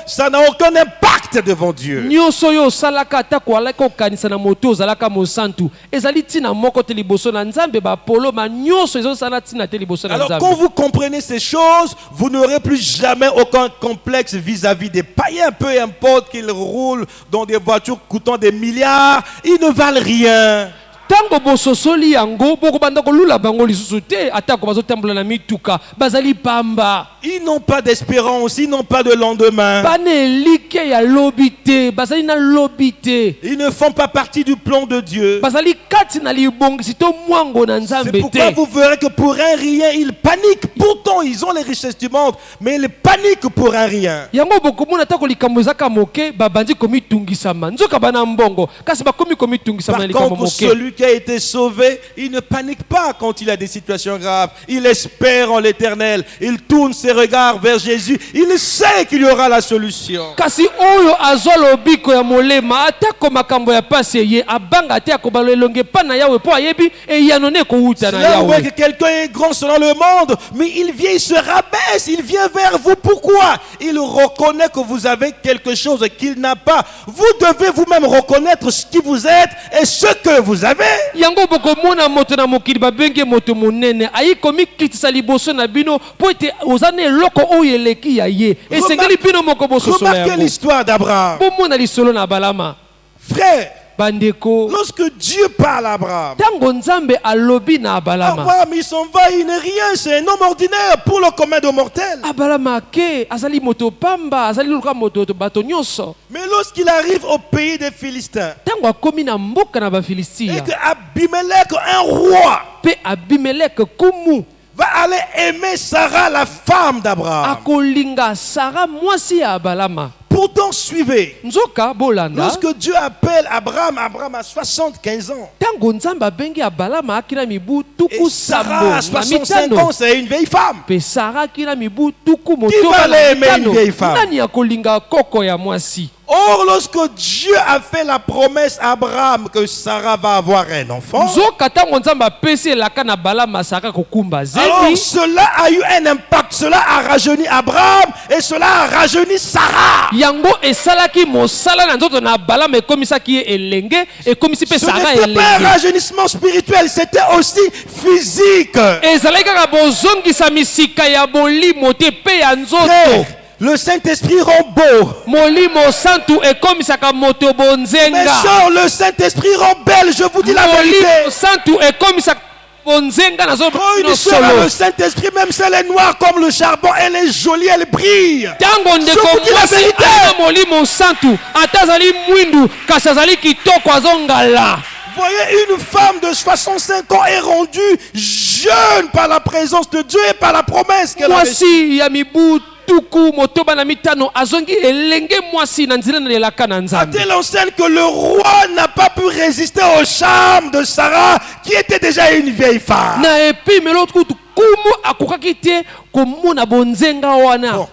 ça n'a aucun impact devant Dieu. Nyonso yo salaka atako alaka okanisa na moto ozalaka mosantu ezali tina moko te liboso na nzambe bapolo ma nyonso ezosala tina te liboso na Alors quand nzambe. vous comprenez ces choses, vous n'aurez plus jamais aucun complexe vis-à-vis des païens, peu importe qu'ils roulent dans des voitures coûtant des milliards, ils ne valent rien. Tango bososoli yango bokobanda kolula bango lisusu te atako bazotambola na mituka bazali pamba. Ils n'ont pas d'espérance, ils n'ont pas de lendemain. Bana elike ya lobi te bazali na lobi te. Ils ne font pas partie du plan de Dieu. Bazali kati na libongisi to mwango na C'est nzambe pourquoi te. vous verrez que pour un rien, ils paniquent. Pourtant, ils ont les richesses du monde, mais ils paniquent pour un rien. Yango bokomona tako likambo ezaka moke babandi komitungisama nzoka bana mbongo kasi bakomi komitungisama na Par likambo contre, moke. celui qui a été sauvé, il ne panique pas quand il a des situations graves. Il espère en l'Éternel. Il tourne ses regards vers Jésus. Il sait qu'il y aura la solution. Kasi oyo azwa lobiko ya molema atako makambo ya pasi ye abanga te akobalo elonge pa na yawe po ayebi eyano ne kouta C'est na là où yawe. que quelqu'un est grand selon le monde, mais il vient, il se rabaisse, il vient vers vous. Pourquoi? Il reconnaît que vous avez quelque chose qu'il n'a pas. Vous devez vous-même reconnaître ce qui vous êtes et ce que vous avez. yango bokomona moto na mokili babenge moto monene ayi komi kitisa liboso na bino po ete oza na eloko oyo eleki ya ye esengeli bino moko bososola Remarquez yango l'histoire d'Abraham. bomona lisolo na balama Frère, bandeko lorsque Dieu parle à Abraham, ntango nzambe alobi na balama Abraham, il s'en va, il n'est rien, c'est un homme ordinaire pour le commun des mortels. abalama ake azali moto pamba azali lokola moto bato nyonso Mais lorsqu'il arrive au pays des Philistins, ntango akomi na mboka na et bafilistia que Abimelech, un roi, mpe abimeleke kumu va aller aimer Sarah, la femme d'Abraham. akolinga sara mwasi ya abalama Pourtant, suivez. nzoka bolanda Lorsque Dieu appelle Abraham, Abraham a 75 ans. ntango nzambe abengi abalama aki na mibu Et tuku Sarah, sambo à na 65 mitano ans, c'est une vieille femme. mpe sara aki na mibu tuku va motoba aller na aimer une mitano vieille femme? nani akolinga koko ya mwasi Or, lorsque Dieu a fait la promesse à Abraham que Sarah va avoir un enfant, nzoka ntango nzambe apesi elaka na balama sara kokumba alors zemi cela a eu un impact. Cela a rajeuni Abraham et cela a rajeuni Sarah. yango esalaki mosala na nzoto na balama ekomisaki ye elenge ekomisi mpe Ce sara n'était pas un elenge rajeunissement spirituel, c'était aussi physique. ezalaki kaka bozongisa misika ya bolimo te mpe ya nzoto Frère, le Saint-Esprit rend beau. molimo santu ekomisaka moto Mes bonzenga soeurs, le Saint-Esprit rend belle, je vous dis la vérité. molimo santu ekomisaka bonzenga Quand nazobino une soeur a solo le Saint-Esprit, même si elle est noire comme le charbon, elle est jolie, elle brille. ntango ndeko Je vous dis la mwasi vérité. alina molimo santu ata azali mwindu kasi azali kitoko azongala Voyez, une femme de 65 ans est rendue jeune par la présence de Dieu et par la promesse qu'elle a reçue. mwasi ya mibu tuku motoba na mitano azongi elenge mwasi na nzela na lelaka na À nzambe telle enseigne que le roi n'a pas pu résister au charme de Sarah, qui était déjà une vieille femme. na epi melo kutu kumu akokaki te komona bonzenga wana Bon.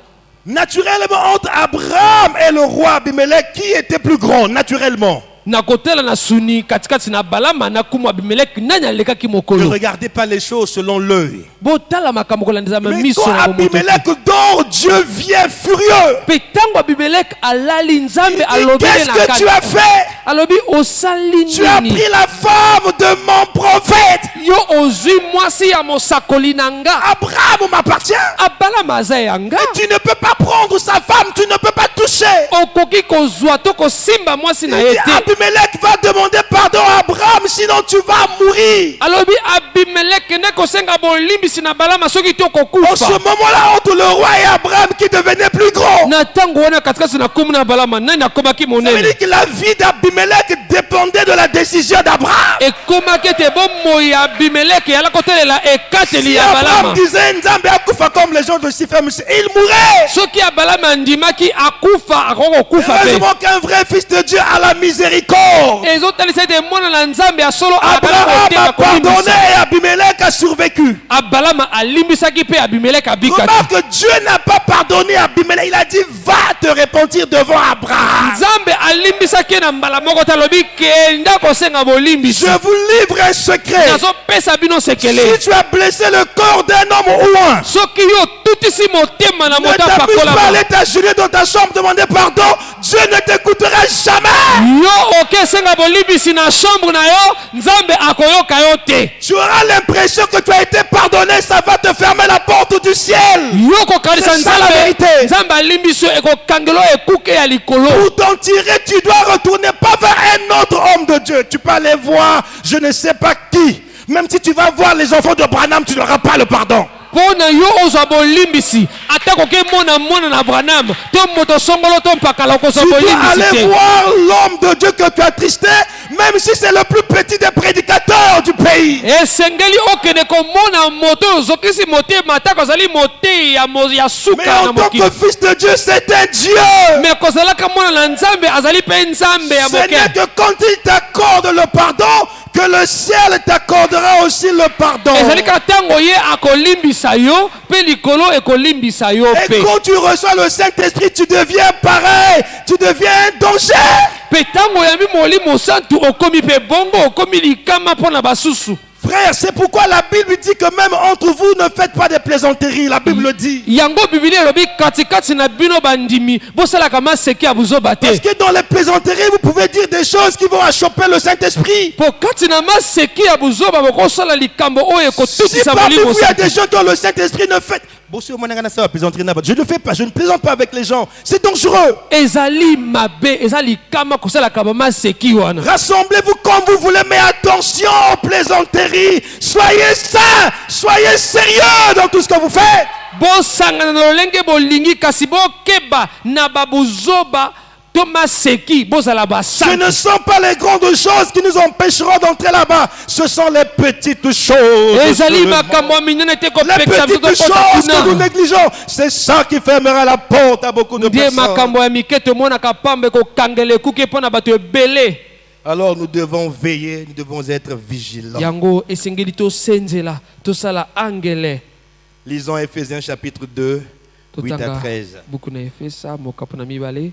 Naturellement, entre Abraham et le roi Abimelech, qui était plus grand, naturellement? na kotala na suni katikati na balama na kumu abimeleki nani alekaki Ne mokolo regardez pas les choses selon l'œil. botala makambo kolandeza Mais miso quand na bomoto Abimelech dort, Dieu vient furieux. mpe ntango abimeleki alali nzambe Et alobi ye qu'est-ce na que kati tu as fait? alobi osali Tu as nini pris la femme de mon prophète. yo ozwi mwasi ya mosakoli na nga Abraham m'appartient. abalama aza ya nga Tu ne peux pas prendre sa femme, tu ne peux pas toucher. okoki kozwa to kosimba mwasi na Et ye te Abimelech va demander pardon à Abraham, sinon tu vas mourir. alobi abimeleki nde kosenga bolimbisi na balama soki to En ce kokufa moment-là, entre le roi et Abraham qui devenait plus grand, na ntango wana katikati na kumu na balama nani akomaki ça veut monene dire que la vie d'Abimelech dépendait de la décision d'Abraham. ekomaki ete bomoi ya abimeleki yala kotelela ekateli Si ya Abraham balama disait Nzambe akufa comme les gens de Siphem, il mourrait. soki ya balama andimaki akufa akoki kokufa mpe Heureusement qu'un vrai fils de Dieu a la miséricorde. ezotalisa ete mwana na nzambe ya solo Abraham a pardonné kolimbisa et Abimelech a survécu. abalama alimbisaki mpe abimeleki abikaki Remarque que Dieu n'a pas pardonné à Abimelech. Il a dit va te repentir devant Abraham. nzambe alimbisaki ye na mbala moko te alobi kenda kosenga bolimbisi Je vous livre un secret. nazopesa bino sekele Si tu as blessé le corps d'un homme ou un, soki yo otutisi motema na ne moto t'appuie pas à apakolama l'état juré dans ta chambre, demander pardon. Dieu ne t'écoutera jamais. yo okesenga bolimbisi na chambre na yo nzambe akoyoka yo te Tu auras l'impression que tu as été pardonné, ça va te fermer la porte du ciel. yo kokanisa C'est ça la nzambe vérité. nzambe alimbisi yo ekokangela yo ekuke ya likolo Pour t'en tirer, tu dois retourner pas vers un autre homme de Dieu. Tu peux aller voir, je ne sais pas qui. Même si tu vas voir les enfants de Branham, tu n'auras pas le pardon. mpo na yo ozwa bolimbisi ata koke mona mwana na branam to moto songolo to mpakala okozwa Tu dois bolimbisi aller te voir l'homme de Dieu que tu as tristé, même si c'est le plus petit des prédicateurs du pays. esengeli okende komona moto oyo ozokisi motema atako azali motei ya Mais suka na en tant mokili que fils de Dieu, c'est un Dieu. me kozalaka mwana na nzambe azali mpe nzambe ya Ce n'est moke que quand il t'accorde le pardon que le ciel t'accordera aussi le pardon. ezali kaka ntango ye akolimbisa yo mpe likolo ekolimbisa yo Et mpe quand tu reçois le Saint-Esprit, tu deviens pareil. Tu deviens un danger. mpe ntango oyambi molimo santu okomi mpe bongo okomi likama mpo na basusu Frère, c'est pourquoi la Bible dit que même entre vous, ne faites pas des plaisanteries. La Bible le dit. yango biblia elobi katikati na bino bandimi bosalaka maseki ya buzoba te. Parce que dans les plaisanteries, vous pouvez dire des choses qui vont achoper le Saint-Esprit. Po kati na maseki ya buzoba bokosala likambo oyo Si ekotutisa parmi vous, molimo il y a santu. des gens qui ont le Saint-Esprit, ne faites. Je ne fais pas, je ne plaisante pas avec les gens. C'est dangereux. ezali mabe ezali kama kosalaka maseki wana. Rassemblez-vous comme vous voulez, mais attention aux plaisanteries. Soyez saints, soyez sérieux dans tout ce que vous faites. Bosangana na lolenge bolingi kasi bokeba na babuzoba to maseki bozala Ce basantu. ne sont pas les grandes choses qui nous empêcheront d'entrer là-bas. Ce sont les petites choses. ezali de ce makambo ya minene te Les kopekisa petites biso choses kota que nous kuna. négligeons, c'est ça qui fermera la porte à beaucoup de Ndiye personnes. makambo ya mike tomonaka pamba kokangela ekuki mpo na bato ebele. Alors nous devons veiller, nous devons être vigilants. Yango esengeli tosenzela tosala angele. Lisons Ephésiens chapitre 2, 8 à Totanga 13. buku na efesa mokapo na mibale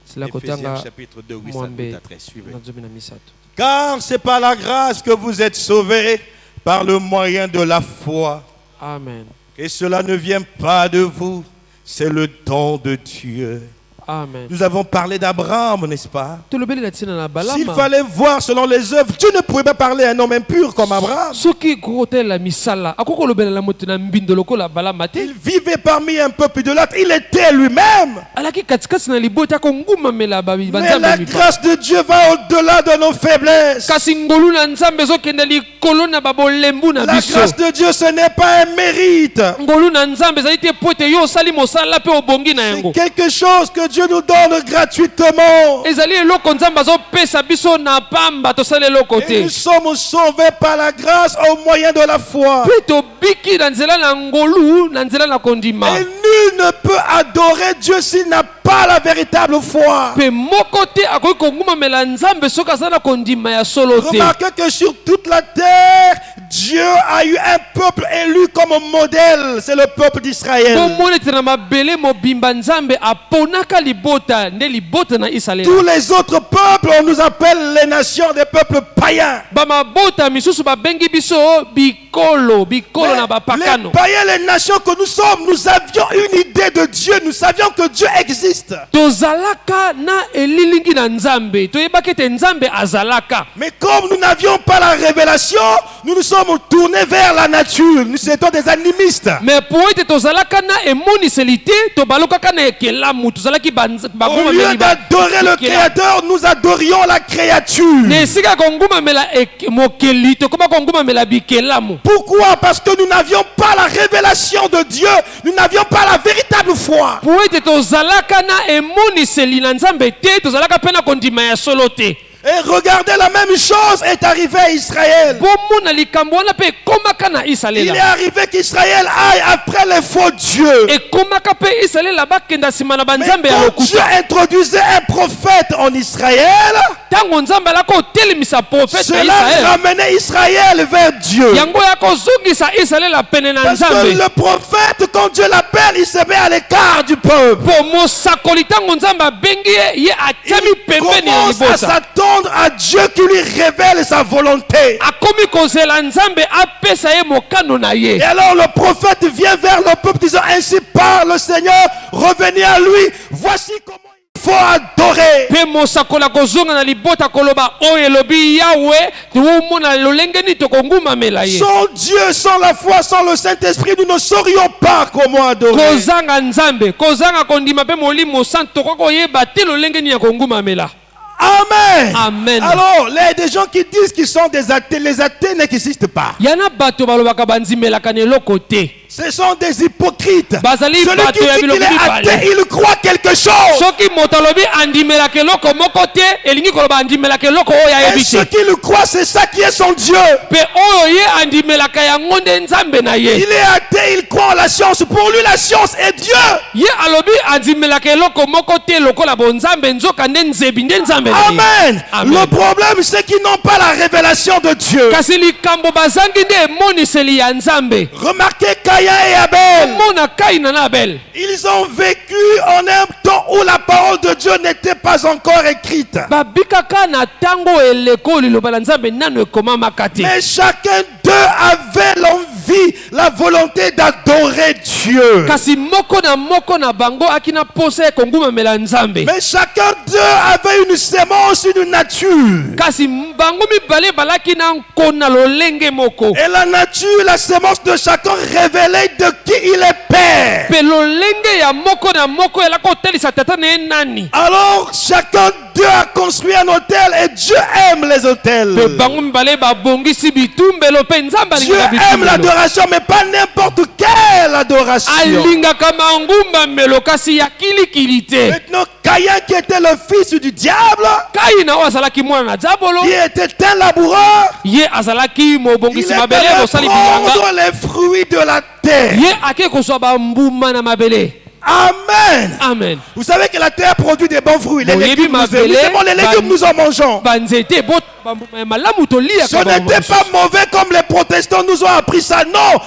sila Ephésiens kotanga chapitre 2, 8 mwambe à 13. Suivez. na zomi na misato. Car c'est par la grâce que vous êtes sauvés par le moyen de la foi. Amen. Et cela ne vient pas de vous, c'est le don de Dieu. Amen. Nous avons parlé d'Abraham, n'est-ce pas? Tolobeli na tina na S'il balama. fallait voir selon les œuvres, Dieu ne pouvait pas parler à un homme impur comme Abraham. Soki kokotela misala akoko lobela la moto na mbindo lokola balama te. Il vivait parmi un peuple idolâtre, il était lui-même. Alaki katikati na libota kongumamela Mais banzambe la mipa. grâce de Dieu va au-delà de nos faiblesses. Kasi ngolu na nzambe ezokende likolo na babolembu na La biso. grâce de Dieu, ce n'est pas un mérite. ngolu na nzambe ezali te po ete yo osali mosala mpe obongi na C'est yango. quelque chose que Dieu nous donne gratuitement. ezali eloko nzambe azopesa biso na pamba tosala eloko Et nous te. sommes sauvés par la grâce au moyen de la foi. mpe tobiki na nzela na ngolu na nzela na kondima. Et nul ne peut adorer Dieu s'il n'a pas la véritable foi. mpe moko te akoki kongumamela nzambe soki aza na kondima ya solo te. Remarquez que sur toute la terre, Dieu a eu un peuple élu comme modèle. C'est le peuple d'Israël. bomoni ete na mabele mobimba nzambe aponaka libota nde libota na Tous isalaela. les autres peuples, on nous appelle les nations des peuples païens. bamabota misusu babengi biso bikolo bikolo na Les bapakano. païens, les nations que nous sommes, nous avions une idée de Dieu. Nous savions que Dieu existe. tozalaka na elilingi na nzambe toyebaki ete nzambe azalaka. Mais comme nous n'avions pas la révélation, nous nous sommes tournés vers la nature. Nous étions des animistes. me po ete tozalaka na emoniseli te tobalukaka na ekelamu tozalaki Au lieu d'adorer le Créateur, nous adorions la créature. na esika kongumamela mokeli tokoma kongumamela bikelamu. Pourquoi? Parce que nous n'avions pas la révélation de Dieu. Nous n'avions pas la véritable foi. po ete tozalaka na emoniseli na nzambe te tozalaka mpe na kondima ya solo te. Et regardez, la même chose est arrivée à Israël. bomona likambo wana mpe ekomaka na Il est isalela. arrivé qu'Israël aille après les faux dieux. ekomaka mpe isalela bakenda nsima na Mais banzambe ya quand Dieu lokuta. introduisait un prophète en Israël, ntango nzambe alaka kotelemisa profete ya cela israele ramenait Israël vers Dieu. yango ya kozongisa isalela pene na Parce que nzambe. le prophète, quand Dieu l'appelle, il se met à l'écart du peuple. po mosakoli ntango nzambe abengi ye ye atiami Il pembeni ya commence à libota. s'attendre à Dieu qui lui révèle sa volonté. akomi kozela nzambe apesa ye mokano na ye. Et alors le prophète vient vers le peuple disant, ainsi parle le Seigneur, revenez à lui, voici comment il faut adorer. mpe mosakoli akozonga na libota koloba oyo elobi yawe toomona lolenge nini tokongumamela ye. Sans Dieu, sans la foi, sans le Saint-Esprit, nous ne saurions pas comment adorer. kozanga nzambe kozanga kondima mpe molimo santo tokoki koyeba te lolenge nini ya kongumamela. Amen. Amen. Alors, il y a des gens qui disent qu'ils sont des athées. Les athées n'existent pas. yana bato balobaka banzimelaka na eloko te. Ce sont des hypocrites. Bazali Celui bato qui ya dit qu'il bilobi est mibale. athée, il croit quelque chose. soki moto alobi andimelaka eloko moko te elingi koloba andimelaka eloko oyo Et ayebi ce te. qui le croit, c'est ça qui est son Dieu. mpe oyo ye andimelaka yango nde nzambe na ye. Il est athée, il croit en la science. Pour lui, la science est Dieu. ye alobi andimelaka eloko moko te lokola bonzambe nzoka nde nzebi nde nzambe na ye. Amen. Amen. Le problème, c'est qu'ils n'ont pas la révélation de Dieu. kasi likambo bazangi nde emoniseli ya nzambe. Remarquez Caïn et Abel. mona kaina na abel Ils ont vécu en un temps où la parole de Dieu n'était pas encore écrite. babikaka na ntango eleko liloba la nzambe nano ekomamaka te. Mais chacun d'eux avait l'envie, la volonté d'adorer Dieu. kasi moko na bango akina pose kongumamela nzambe Mais chacun d'eux avait une sémence, une nature. kasi bango mibale balaki na nkona lolenge moko Et la nature, la sémence de chacun révélait de qui il est père. pe lolenge ya moko na moko elaka kotalisa tata na ye nani Alors chacun d'eux a construit un autel et Dieu aime les autels. pe bango mibale babongisi bitumbelo pe nzambe Dieu alingaka aime bitumbelo l'adoration, mais pas n'importe quelle adoration. alingaka mangumbamelo kasi ya kilikili te Maintenant, Caïn qui était le fils du diable, kaina oyo azalaki mwana na diabolo qui était un laboureur, ye azalaki il mobongisi était mabele bosali allé bilanga prendre les fruits de la terre. ye ake kozwa bambuma na mabele Amen. amen Vous savez que la terre produit des bons fruits. Les Bon, légumes, yebi nous aimons. mabele, C'est bon, les légumes, nous en mangeons. banzete bambuma ya malamu toliaka Ce n'était pas mauvais comme les protestants nous ont appris ça. Non.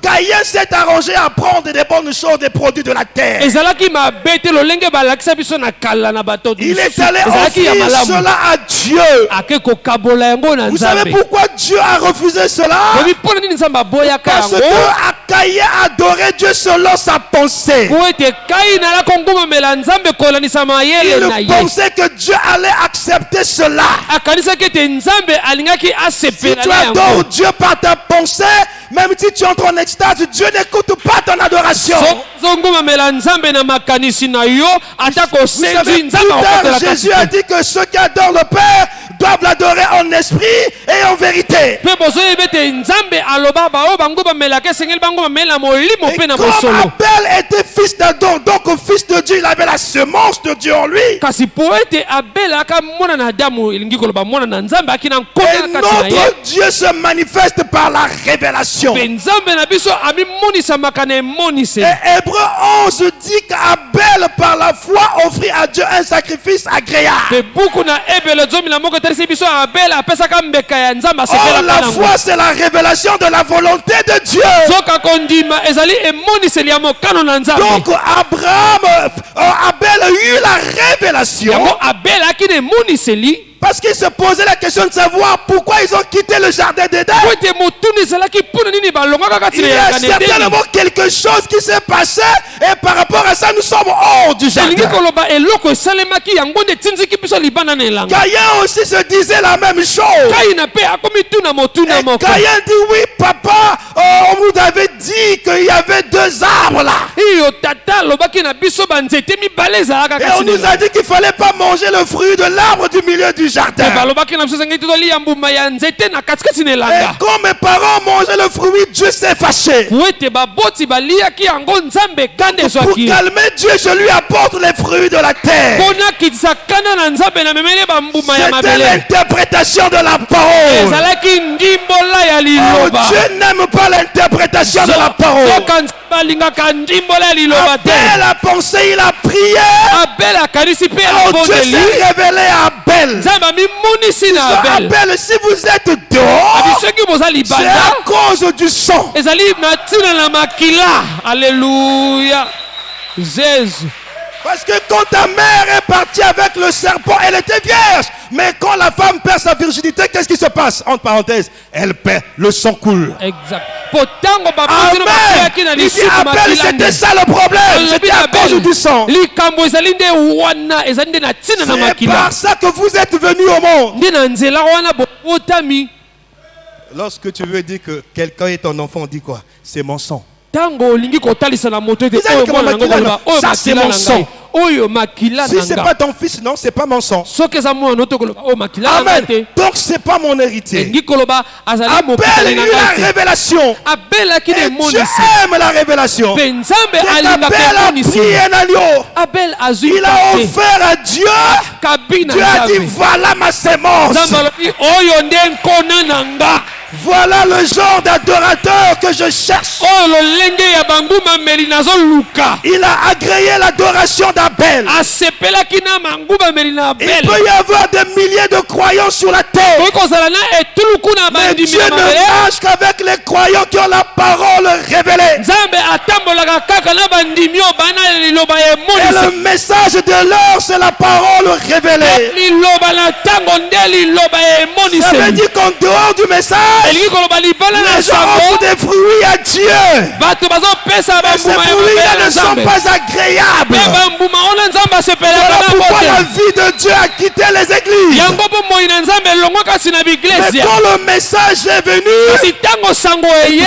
Caïn s'est arrangé à prendre des bonnes choses, des produits de la terre. ezalaki mabe te lolenge balakisa biso na kala na bato Il est allé ezalaki ya offrir malamu cela à Dieu. ake kokabola yango na Vous savez nzambe pourquoi Dieu a refusé cela? obi mpo na nini nzambe aboyaka Parce yango que Caïn adorait Dieu selon sa pensée. po ete kaina alaka ngumamela nzambe kolanisa mayele na Il ye pensait que Dieu allait accepter cela. akanisaki ete nzambe alingaki Si asepela tu na adores yango Dieu par ta pensée, même si tu entres en extase, Dieu n'écoute pas ton adoration. zongumamela nzambe na makanisi na yo ata Vous savez, kosenzi plus nzambe tard, akotelaka Jésus a dit que ceux qui adorent le Père doivent l'adorer en esprit et en vérité. mpe bozoyebi ete nzambe aloba baoyo bangubamelaka esengeli bangumamela molimo Et mpe na comme mosolo Abel était fils d'Adam, donc fils de Dieu, il avait la semence de Dieu en lui. kasi po ete abel aka mwana na adamu elingi koloba mwana na nzambe akina Et nkona kati na ye notre Dieu se manifeste par la révélation. mpe nzambe na biso amimonisamaka na emoniseli Et Hébreu 11 dit qu'Abel, par la foi, offrit à Dieu un sacrifice agréable. mpe buku na ebele zomi na moko etalisi biso abel apesaka mbeka ya nzambe Oh, asepelaka la nango foi, c'est la révélation de la volonté de Dieu. soka kondima ezali emoniseli ya mokano na nzambe Donc, Abel a eu la révélation yango abel aki na emoniseli parce qu'il se posait la question de savoir pourquoi ils ont quitté le jardin d'Éden. po ete motuni ezalaki mpona nini balongaka kati Il na y a yangana edeni certainement quelque chose qui s'est passé et par rapport à ça, nous sommes hors du elingi jardin. koloba eloko esalemaki yango nde etinziki biso libanda na elanga Caïn aussi se disait la même chose. kaina mpe akomi tuna motuna Et moko Caïn dit oui, papa, on nous avait dit qu'il y avait deux arbres là. iyo tata alobaki na biso banzete mibale ezalaka Et kati on na nous a elanga dit qu'il fallait pas manger le fruit de l'arbre du milieu du mpe jardin. balobaki na biso ezangeli totolia mbuma ya nzete na katikati na Et elanga quand mes parents mangeaient le fruit, Dieu s'est fâché. po ete baboti baliaki yango nzambe kanda Pour ezwaki calmer Dieu, je lui apporte les fruits de la terre. mpo nakitisa kanda na nzambe na memeli bambuma ya C'était mabele l'interprétation de la parole. ezalaki ndimbola ya Oh, liloba Dieu n'aime pas l'interprétation de la parole. soka nzambe alingaka ndimbola ya liloba te Abel a pensé, il a prié. abel akanisi mpe Oh, Dieu abondeli s'est révélé à Abel. nzambe amimonisi na abel Abel, si vous êtes dehors, abi soki boza c'est libanda à cause du sang. ezali na ntina na makila alleluya jésus Parce que quand ta mère est partie avec le serpent, elle était vierge. Mais quand la femme perd sa virginité, qu'est-ce qui se passe? Entre parenthèses, elle perd, le sang coule. exact po ntango babotino bakoyaki na Amen. Il dit lisusu Abel, makila c'était nde ça le problème. alobi C'était na à cause abel du sang. likambo ezali nde wana ezali nde na ntina na C'est makila par ça que vous êtes venus au monde. nde na nzela wana bobotami Lorsque tu veux dire que quelqu'un est ton enfant, on dit quoi? C'est mon sang. ntango olingi kotalisa na moto ete Vous avez oyo dit mwana que nango koloba oyo ça, c'est makila mon na sang. ngai oyo makila Si na c'est nga pas ton fils, non, c'est pas mon sang. soki eza mwana to koloba oyo makila na ngai Amen. te Donc c'est pas mon héritier. elingi koloba azali Abel mokitani a na eu la ngai te révélation. abelaki na Et Dieu emonisi aime la révélation. mpe nzambe Et alingaka Abel a emonisi pris un agneau. abel azwi Il a kate offert à Dieu. kabi na Dieu a dit nzambe voilà ma sémence. nzambe alobi oyo nde nkona na nga Voilà le genre d'adorateur que je cherche. oyo lolenge ya bangumameli nazoluka Il a agréé l'adoration d'Abel. asepelaki na mangumameli na Il abel peut y avoir des milliers de croyants sur la terre. koki kozala na etuluku na Mais bandimi Dieu ya ne mabele marche qu'avec les croyants qui ont la parole révélée. nzambe atambolaka kaka na bandimi oyo bana liloba ya Et emonisi le message de l'heure, c'est la parole révélée. liloba na ntango nde liloba ya Ça veut emoniseli dire qu'en dehors du message, elingi koloba libala na les gens offrent sango des fruits à Dieu. bato bazopesa Mais ces bambuma ya fruits-là mabele na ne sont nzambe pas agréables. mpe bambuma ona nzambe Voilà asepelaka na pourquoi la bote vie de Dieu a quitté les églises. yango mpo moi na nzambe elongwa kasi na Mais biglesia quand le message est venu, kasi ntango sango eye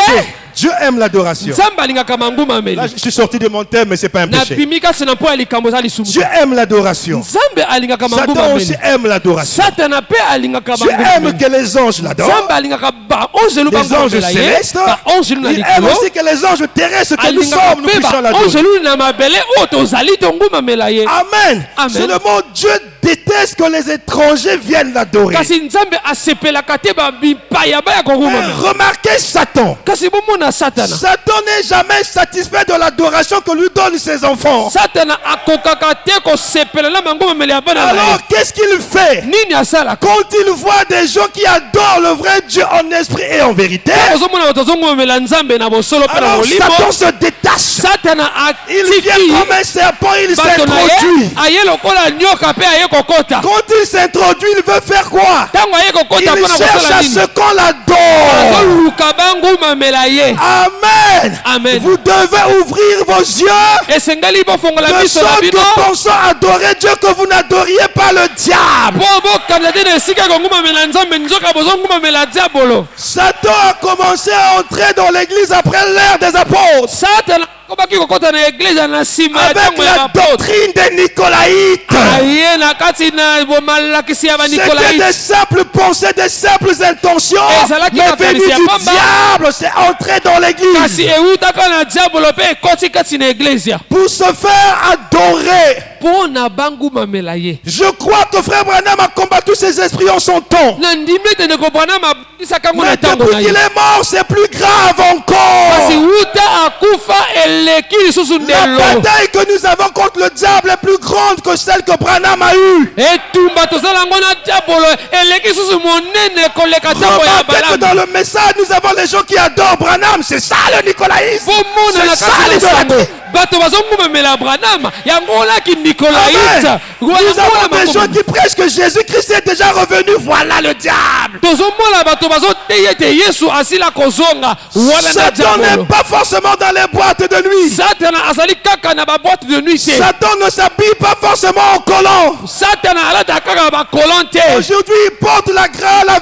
Dieu aime l'adoration. nzambe alingaka manguma Là, ameli je suis sorti de mon thème, mais ce n'est pas un péché. nabimi kasi na mpo ya likambo eza lisumu Dieu aime l'adoration. nzambe alingaka manguma Satan aussi ameli aime l'adoration. satana mpe alingaka Dieu manguma aime ameli que les anges l'adorent. nzambe alingaka baanjelu Les anges bangomela ye célestes. baanjelu na Il aime likolo aussi que les anges terrestres que nous alingaka sommes, nous mpe puissions l'adorer. baanjelu na mabele oyo tozali tongumamela ye Amen. Amen. Seulement Dieu déteste que les étrangers viennent l'adorer. kasi nzambe asepelaka te bapaya baya Mais kongumamela remarquez Satan. kasi bomona satana Satan n'est jamais satisfait de l'adoration que lui donnent ses enfants. satana akokaka te kosepela na mangumamela ya bana na Alors ye qu'est-ce qu'il fait? nini asalaka Quand il voit des gens qui adorent le vrai Dieu en esprit et en vérité, ozomona bato azongumamela nzambe na bosolo mpe na alors molimo Satan se détache. satana Il vient atiki comme un serpent, il bato na s'introduit. ye aye lokola nyoka mpe aye kokota Quand il s'introduit, il veut faire quoi? ntango aye Il kokota mpona cherche kosala à nini ce qu'on l'adore. azoluka bangumamela ye Amen. Amen. Vous devez ouvrir vos yeux esengeli bofongola de miso na sorte bino que pensant adorer Dieu que vous n'adoriez pas le diable. mpo bokamisa te na esika kongumamela nzambe nzoka bozongumamela diabolo Satan a commencé à entrer dans l'église après l'ère des apôtres satana akobaki kokota na eglize na nsima ya avec ntango ya la bapotre doctrine des Nicolaïtes. aye na kati na bomalakisi ya C'était des banikolaite simples pensées, des simples intentions. Ezalaki Mais makanisi venu ya du pamba. diable, c'est entré dans l'église kasi eutaka na diabolo mpe ekoti kati na eglizia pour se faire adorer. mpo na bangumamela ye Je crois que frère Branham a combattu ces esprits en son temps. na ndimi ete ndeko branam abundisaka yango na Mais ntango na depuis ye qu'il est mort, c'est plus grave kasi encore. wuta akufa eleki lisusu La ndelo bataille que nous avons contre le diable est plus grande que celle que Branham a eue. etumba tozala yango na diabolo eleki lisusu monene koleka ntango ya Remarquez que dans balamu le message, nous avons les gens qui adorent Branham. C'est ça le nicolaïsme. bomona na C'est ça kati na sango l'idolâtrie. bato bazongumamela branam yango olaki Amen. nikolaite Nous avons des gens qui prêchent que Jésus-Christ est déjà revenu. Voilà le diable. tozomona bato bazoteya ete yesu asila kozonga wana na Satan n'est diabolo pas forcément dans les boîtes de nuit. satana azali kaka na baboite de nuit te Satan ne s'habille pas forcément en collant. satana alata kaka bakolon te Aujourd'hui, il porte la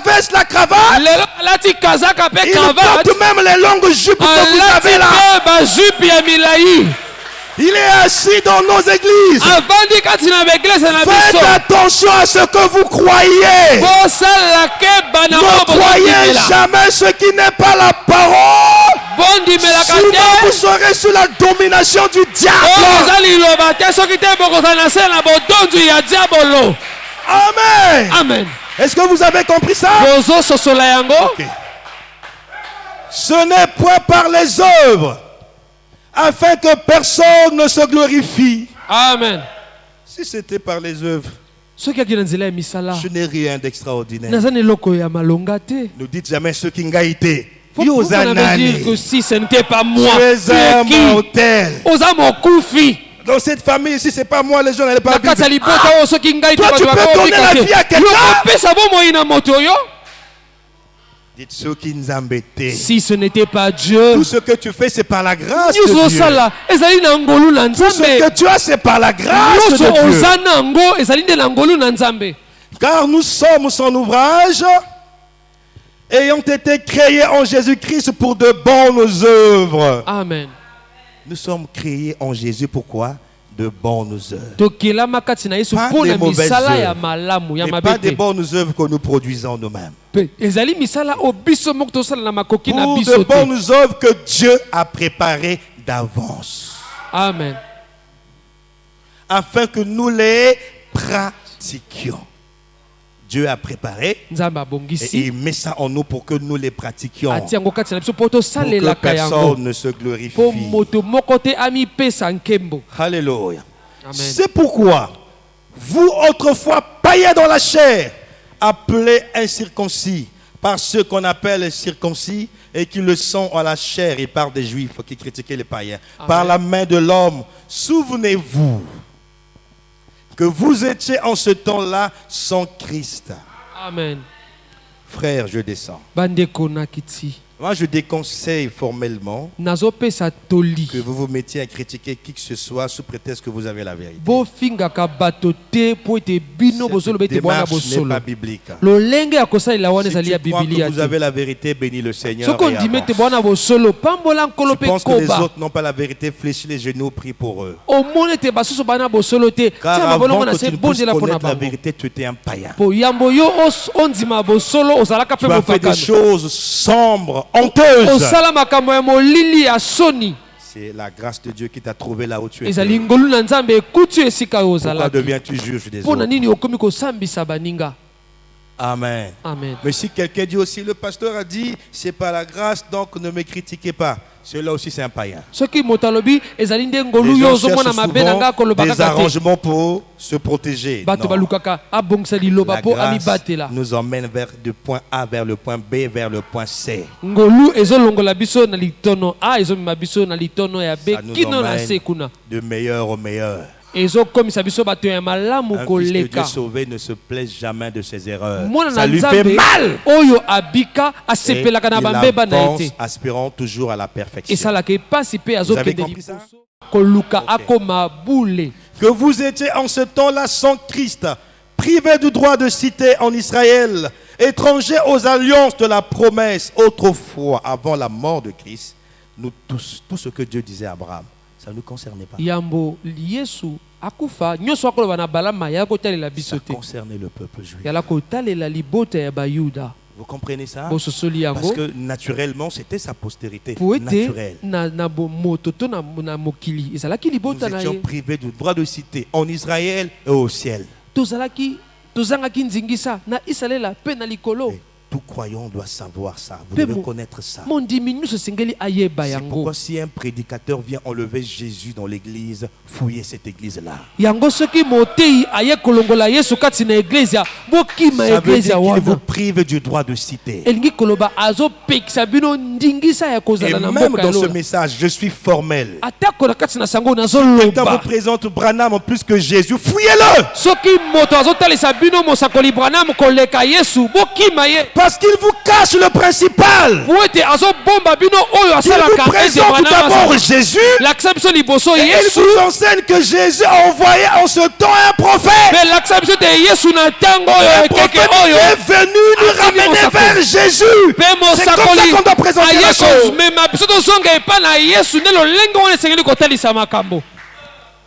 veste, la cravate. lelo alati kazaka mpe Il cravate porte même les longues jupes que vous alati avez là. mpe bajupe ya milai Il est assis dans nos églises. avandi kati na baeglise na Faites biso attention à ce que vous croyez. bosalaka bana Ne oyo croyez bozondimela jamais ce qui n'est pas la parole. bondimelaka Sinon, vous te serez sous la domination du oyo diable. eza liloba te soki te bokozala na se na bodondu ya diabolo Amen. amen Est-ce que vous avez compris ça? bozososola yango Ok. Ce n'est point par les œuvres, afin que personne ne se glorifie. amen Si c'était par les œuvres, soki aki na nzela ya misala je n'ai rien d'extraordinaire. naza na eloko ya malonga te Ne dites jamais ce qui n'a été. Faut pas me dire que si ce n'était pas moi, Tu es un qui mortel. oza mokufi Dans cette famille, si c'est pas moi, les gens n'allaient pas na kati ya vivre. libota oyo soki ngai Toi, tu peux donner la vie à quelqu'un. yokopesa bomoi na moto oyo Dites ceux qui nous embêtaient. si ce n'était pas Dieu Tout ce que tu fais, c'est par la grâce de nyonso Dieu. osala ezali na ngolu na Tout ce nzambe que tu as, c'est par la grâce nyonso de Dieu. oza nango ezali nde na ngolu na nzambe Car nous sommes son ouvrage, ayant été créés en Jésus-Christ pour de bonnes œuvres. amen Nous sommes créés en Jésus, pourquoi? De bonnes œuvres. tokelama kati na yesu Pas mpo des na mauvaises misala ya œuvres. malamu ya Et mabe pas des te bonnes œuvres que nous produisons nous-mêmes. mpe ezali misala oyo biso moko tosala na makoki na Pour de biso te bonnes œuvres que Dieu a préparées d'avance, amen afin que nous les pratiquions. Dieu a préparé nzambe et abongisi il met ça en nous pour que nous les pratiquions. atia yango kati na biso mpo Pour que tosalelaka yango personne ne se mpo glorifie. moto moko te amipesa nkembo Alléluia. amen C'est pourquoi vous autrefois païens dans la chair, appelés incirconcis par ceux qu'on appelle circoncis et qui le sont à la chair et par des juifs qui critiquaient les païens. Amen. Par la main de l'homme, souvenez-vous que vous étiez en ce temps-là sans Christ, amen Frère, je descends. bandeko na kiti Moi, je déconseille formellement nazopesa toli que vous vous mettiez à critiquer qui que ce soit sous prétexte que vous avez la vérité. bofingaka bato te po ete bino bozoloba Cette ete bwana démarche n'est bosolo pas biblique. lolenge ya kosalela wana Si ezali ya tu crois bibilia que vous te avez la vérité, bénis le Seigneur soki et ondimi ete avance. bwana bosolo pambola nkolo Je mpe pense que les koba autres n'ont pas la vérité, fléchis les genoux, prie pour eux. omoni ete basusu bana bosolo te Car tia mabolongo avant na que se tu ne puisses bondela mpo na connaître la bango vérité, tu étais un païen. po yambo yo ondima bosolo ozalaka Tu mpe as fait des mopakano choses sombres, honteuses. osala makambo ya molili ya soni C'est la grâce de Dieu qui t'a trouvé là où tu ezali étais. ngolu na nzambe ekuti yo esika oyo Pourquoi ozalaki deviens-tu juge des mpo na autres? nini okomi kosambisa baninga Amen. amen Mais si quelqu'un dit aussi, le pasteur a dit, c'est pas la grâce, donc ne me critiquez pas. Celui-là aussi, c'est un païen. soki moto alobi ezali nde ngolu Les yo gens ozomona cherchent mabe na nga souvent koloba des kaka te arrangements pour se protéger. bato Non. balukaka abongisa liloba La mpo grâce amibatela nous emmène vers du point A vers le point B vers le point C. ngolu ezolongola biso na litono a ezomema biso na litono ya b Ça nous kino na emmène se kuna de meilleur au meilleur. ezokomisa biso bato ya malamu Un fils de Dieu koleka sauvé ne se plaise jamais de ses erreurs. mwana na Ça lui fait nzambe mal. oyo abika Et asepelaka na il bambeba na ye avance, te aspirant toujours à la perfection. esalaka epasi mpe avez azokende compris ça? liboso koluka Ok. akoma bule Que vous étiez en ce temps-là sans Christ, privés du droit de cité en Israël, étrangers aux alliances de la promesse, autrefois, avant la mort de Christ, nous tous, tout ce que Dieu disait à Abraham, ça ne nous concernait pas. yambo yesu akufa nyonso akoloba na balama ya kotalela biso Ça te concernait le peuple juif. yala kotalela libota ya bayuda Vous comprenez ça? bososoli Parce yango que naturellement, c'était sa postérité po ete naturelle. na moto to na mokili ezalaki Nous libota na étions ye privés du droit de cité en Israël et au ciel. tozangaki nzingisa na isalela mpe na likolo Et tout croyant doit savoir ça. Vous Pe devez mo- connaître ça. mondimi nyonso esengeli ayeba C'est yango pourquoi si un prédicateur vient enlever Jésus dans l'église, fouillez cette église-là. yango soki motei aye kolongola yesu kati na eglezia bokima Ça veut eglezia dire qu'il vous wana prive du droit de citer. elingi koloba azopekisa bino ndingisa ya Et kozala na même mboka dans ce yalola message, je suis formel. atako na kati na sango Quelqu'un vous nazoloba présente Branham plus que Jésus, fouillez-le. soki moto azotalisa bino mosakoli branam koleka yesu bokima ye Parce qu'il vous cache le principal. po ete azobomba bino oyo Il asalaka vous ete présente tout branam d'abord asala. Jésus. lakisa biso liboso Et il yesu vous enseigne que Jésus a envoyé en ce temps un prophète. mpe lakisa biso ete yesu na ntango Un oyo ekeke prophète oyo est venu nous Asini ramener mosakoli. vers Jésus. mpe C'est comme ça mosakoli qu'on doit présenter la aye chose. komema biso tozonga epai na yesu nde lolenge wana esengeli kotalisa makambo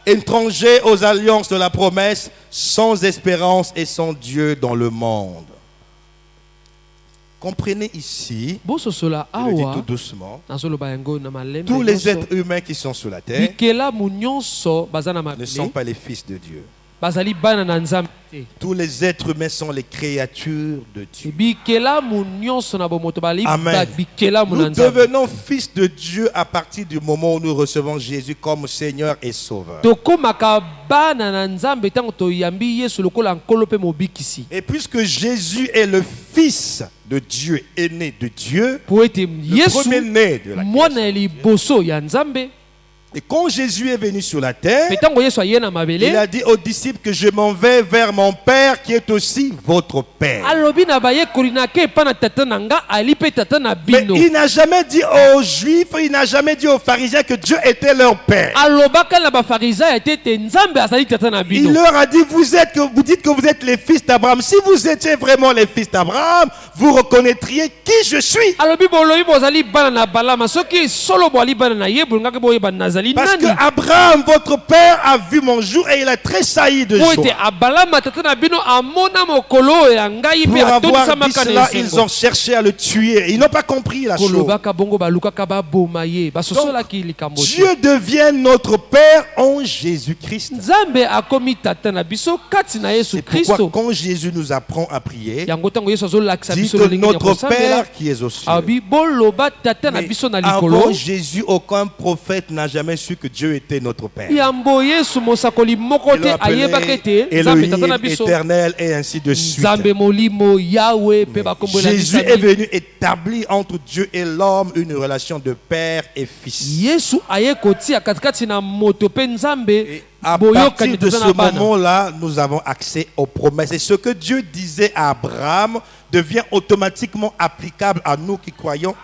Étrangers aux alliances de la promesse, sans espérance et sans Dieu dans le monde. Comprenez ici, bososola je le dis tout awa doucement, nazoloba yango na malembe tous les nyonso. êtres humains qui sont sur la terre bikelamu nyonso baza na ne sont mabele pas les fils de Dieu. bazali bana na nzambe te Tous les êtres humains sont les créatures de Dieu. bikelamu nyonso na bomoto bazali Amen. bikelamu na Nous nzambe devenons fils de Dieu à partir du moment où nous recevons Jésus comme Seigneur et Sauveur. tokomaka bana na nzambe ntango toyambi yesu lokola nkolo mpe mobikisi Et puisque Jésus est le Fils de Dieu, aîné de Dieu, po ete le yesu premier-né de la mwana création. ya liboso ya nzambe Et quand Jésus est venu sur la terre, mpe ntango yesu aye na il mabele a dit aux disciples que je m'en vais vers mon Père qui est aussi votre Père. alobi na bayekoli na ke epai na tata na nga ali mpe tata na Mais bino il n'a jamais dit aux Juifs, il n'a jamais dit aux pharisiens que Dieu était leur Père. alobaka na bafarisayo ete ete nzambe azali tata na Il bino leur a dit, vous dites que vous êtes les fils d'Abraham. Si vous étiez vraiment les fils d'Abraham, vous reconnaîtriez qui je suis. alobi bolobi bozali bana na balama soki solo boali bana na ye bolingaki boyeba nazali Parce que nani Abraham, votre père, a vu mon jour et il a tressailli de po ete joie. abalama tata na bino amona mokolo oyo ya ngai mpe Pour avoir dit atotisamaka cela, na ils esengo ont cherché à le tuer. Ils n'ont pas compris la chose. kolobaka bongo balukaka baboma ye basosolaki likambo te Dieu devient notre Père en Jésus-Christ. nzambe akomi tata na biso kati na yesu C'est pourquoi kristo quand Jésus nous apprend à prier, yango ntango yesu azolakisa dit biso que lolenge ya notre kosambela Père qui est aux cieux. abi boloba tata na Mais biso na avant likolo Jésus, aucun prophète n'a jamais su que Dieu était notre Père. yambo yesu mosakoli moko Il te l'a ayebaka appelé ete nzambe tata na Elohim, biso éternel et ainsi de suite. nzambe molimo yawe mpe bakombola Jésus est venu établir entre Dieu et l'homme une relation de père et fils. yesu aye kotia katikati na moto mpe nzambe Et à boyokani partir de toza ce na bana moment-là, nous avons accès aux promesses. Et ce que Dieu disait à Abraham devient automatiquement applicable à nous qui croyons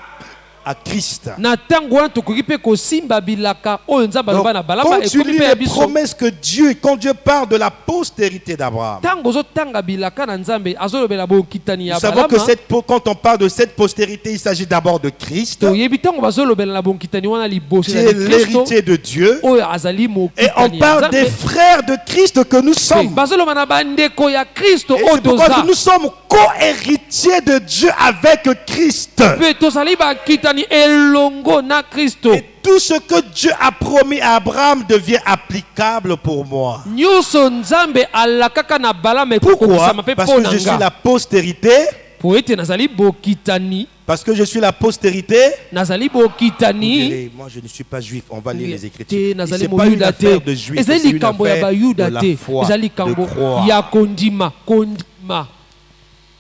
à Christ. na ntango wana tokoki mpe kosimba bilaka oyo nzambe Donc, aloba na balaba quand tu ekomi lis mpe ya les biso promesses que Dieu, quand Dieu parle de la postérité d'Abraham, ntango ozotanga bilaka na nzambe azolobela bokitani nous ya savons que balama quand on parle de cette postérité, il s'agit d'abord de Christ, toyebi ntango bazolobela na bokitani wana liboso qui ya est kristo l'héritier de Dieu. oyo azali Et on mokitani ya parle des nzambe frères de Christ que nous sommes. bazoloba na bandeko ya kristo Et oyo c'est pourquoi toza nous sommes co-héritiers de Dieu avec Christ. mpe tozali bakitani elongo na kristo Et tout ce que Dieu a promis à Abraham devient applicable pour moi. nyonso nzambe alakaka na balama Pourquoi? ekokokisama mpe Parce mpo que na je suis nga la postérité. po ete nazali bokitani Parce que je suis la postérité. nazali Vous bokitani direz, moi je ne suis pas juif. On va lire les te Écritures. nazali C'est pas une moyuda te affaire de juif. ezali C'est une likambo ya affaire bayuda de la te foi, ezali de likambo croire. ya kondima kondima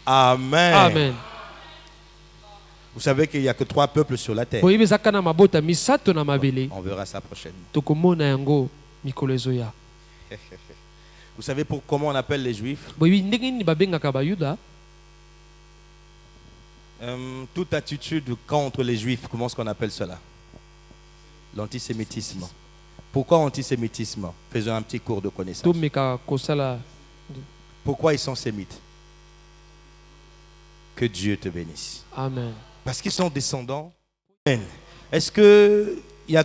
Amen. amen Vous savez qu'il n'y a que 3 peuples sur la terre. boyebi ezaka na mabota misato na mabele On verra ça prochainement. tokomona yango mikolo ezoya Vous savez comment on appelle les juifs? boyebi ndenge nini babengaka bayuda Toute attitude contre les juifs, comment est-ce qu'on appelle cela? L'antisémitisme. Pourquoi antisémitisme? Faisons un petit cours de connaissance. tomeka kosala Pourquoi ils sont sémites? Que Dieu te bénisse. amen Parce qu'ils sont descendants. Amen. Est-ce que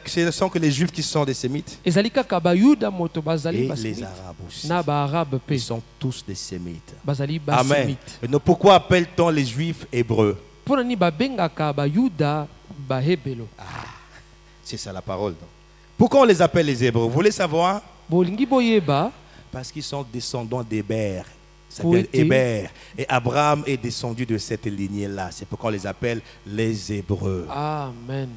ce sont que les juifs qui sont des sémites? ezali kaka bayuda moto Et bazali les basemite arabes aussi. na baarabe mpe Ils sont tous des sémites. bazali Amen. basemite Et donc, pourquoi appelle-t-on les juifs hébreux? mpo na nini babengaka bayuda bahebelo C'est ça la parole. Donc. Pourquoi on les appelle les hébreux? Vous voulez savoir? bolingi boyeba Parce qu'ils sont descendants d'Héber. Ça Oui, s'appelle Héber. Et Abraham est descendu de cette lignée-là. C'est pourquoi on les appelle les Hébreux. amen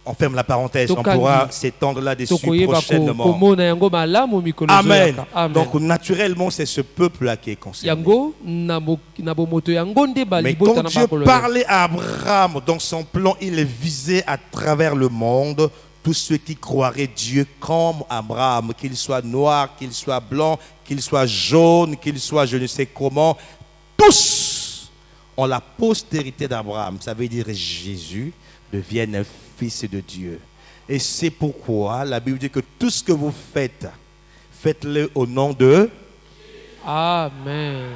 On ferme la parenthèse. On Tokangi. pourra s'étendre là-dessus tokoyeba prochainement. komona yango malamu mikolo Amen. ezoyaka. Amen. Donc naturellement, c'est ce peuple-là qui est concerné. yango na bomoto yango nde Mais balibota quand na Dieu bakolo parlait à Abraham dans son plan, il visait à travers le monde tous ceux qui croiraient Dieu comme Abraham, qu'il soit noir, qu'il soit blanc, qu'il soit jaune, qu'il soit je ne sais comment. Tous ont la postérité d'Abraham. Ça veut dire Jésus devienne un fils de Dieu. Et c'est pourquoi la Bible dit que tout ce que vous faites, faites-le au nom de... amen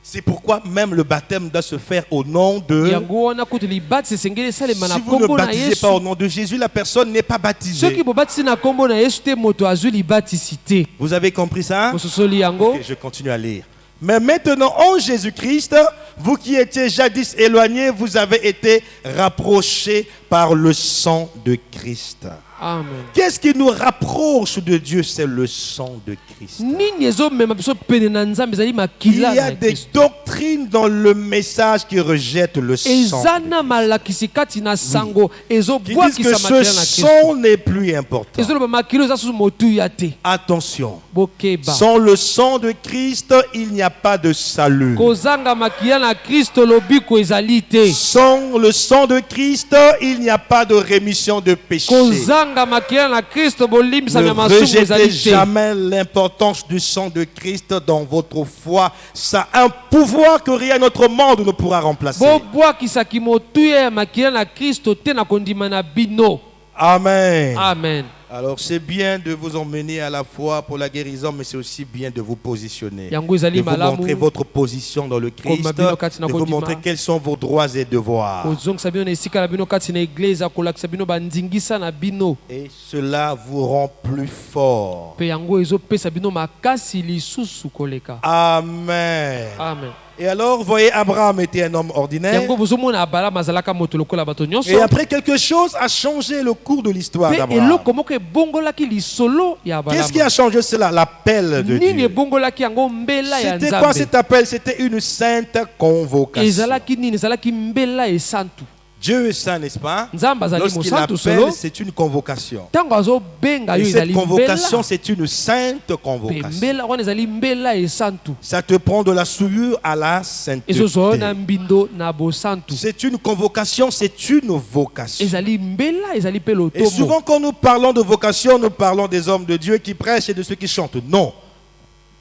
C'est pourquoi même le baptême doit se faire au nom de... yango wana kutu libatisi esengeli esalema na Si vous ne nkombo na baptisez yesu pas au nom de Jésus, la personne n'est pas baptisée. soki bobatisi na nkombo na yesu te moto azwi libatisi te Vous avez compris ça? bososoli yango Ok, je continue à lire. Mais maintenant, en Jésus-Christ, vous qui étiez jadis éloignés, vous avez été rapprochés par le sang de Christ. amen Qu'est-ce qui nous rapproche de Dieu? C'est le sang de Christ. nini ezomema biso pene na nzambe ezali Il makila y a na des Kristo. doctrines dans le message qui rejettent le sang. eza na malakisi kati na sango Qui disent que ezobwakisa ce makila na kristo sang n'est plus important. ezoloba makilo eza susu motuya te Attention. bokeba Sans le sang de Christ, il n'y a pas de salut. kozanga makila na kristo lobiko ezali te Sans le sang de Christ, il n'y a pas de rémission de péché. kozanga makila na kristo bolimbisami Ne ya masumu rejetez ezali te jamais l'importance du sang de Christ dans votre foi. Ça a un pouvoir que rien notre monde ne pourra remplacer. bobwakisaki motuya ya makila na kristo te na kondima na bino Amen. amen Alors c'est bien de vous emmener à la fois pour la guérison, mais c'est aussi bien de vous positionner. yango ezali De vous montrer malamu votre position dans le Christ, Komabino kati na de vous kondima. montrer quels sont vos droits et devoirs. kozongisa bino na esika na bino kati na eglize akolakisa bino bandingisa na bino Et cela vous rend plus fort. mpe yango ezopesa bino makasi lisusu koleka Amen. amen Et alors, vous voyez, Abraham était un homme ordinaire. yango bozomona abalamu azalaka moto lokola bato nyonso Et après, quelque chose a changé le cours de l'histoire mpe d'Abraham. eloko moko ebongolaki lisolo ya Qu'est-ce qui abalamu a changé cela? L'appel de nini Dieu. ebongolaki yango mbela ya C'était quoi nzambe cet appel? C'était une sainte convocation. ezalaki nini ezalaki mbela esantu Dieu est saint, n'est-ce pas? Nzambe azali Lorsqu'il mosantu solo. appelle, c'est une convocation. Ntango azobenga yo Et cette ezali convocation, mbela. c'est une sainte convocation. Mbela wana ezali mbela esantu. Ça te prend de la souillure à la sainteté. Ezozo na mbindo na bosantu. C'est une convocation, c'est une vocation. Ezali mbela ezali pe Et lotomo. souvent quand nous parlons de vocation, nous parlons des hommes de Dieu qui prêchent et de ceux qui chantent. Non.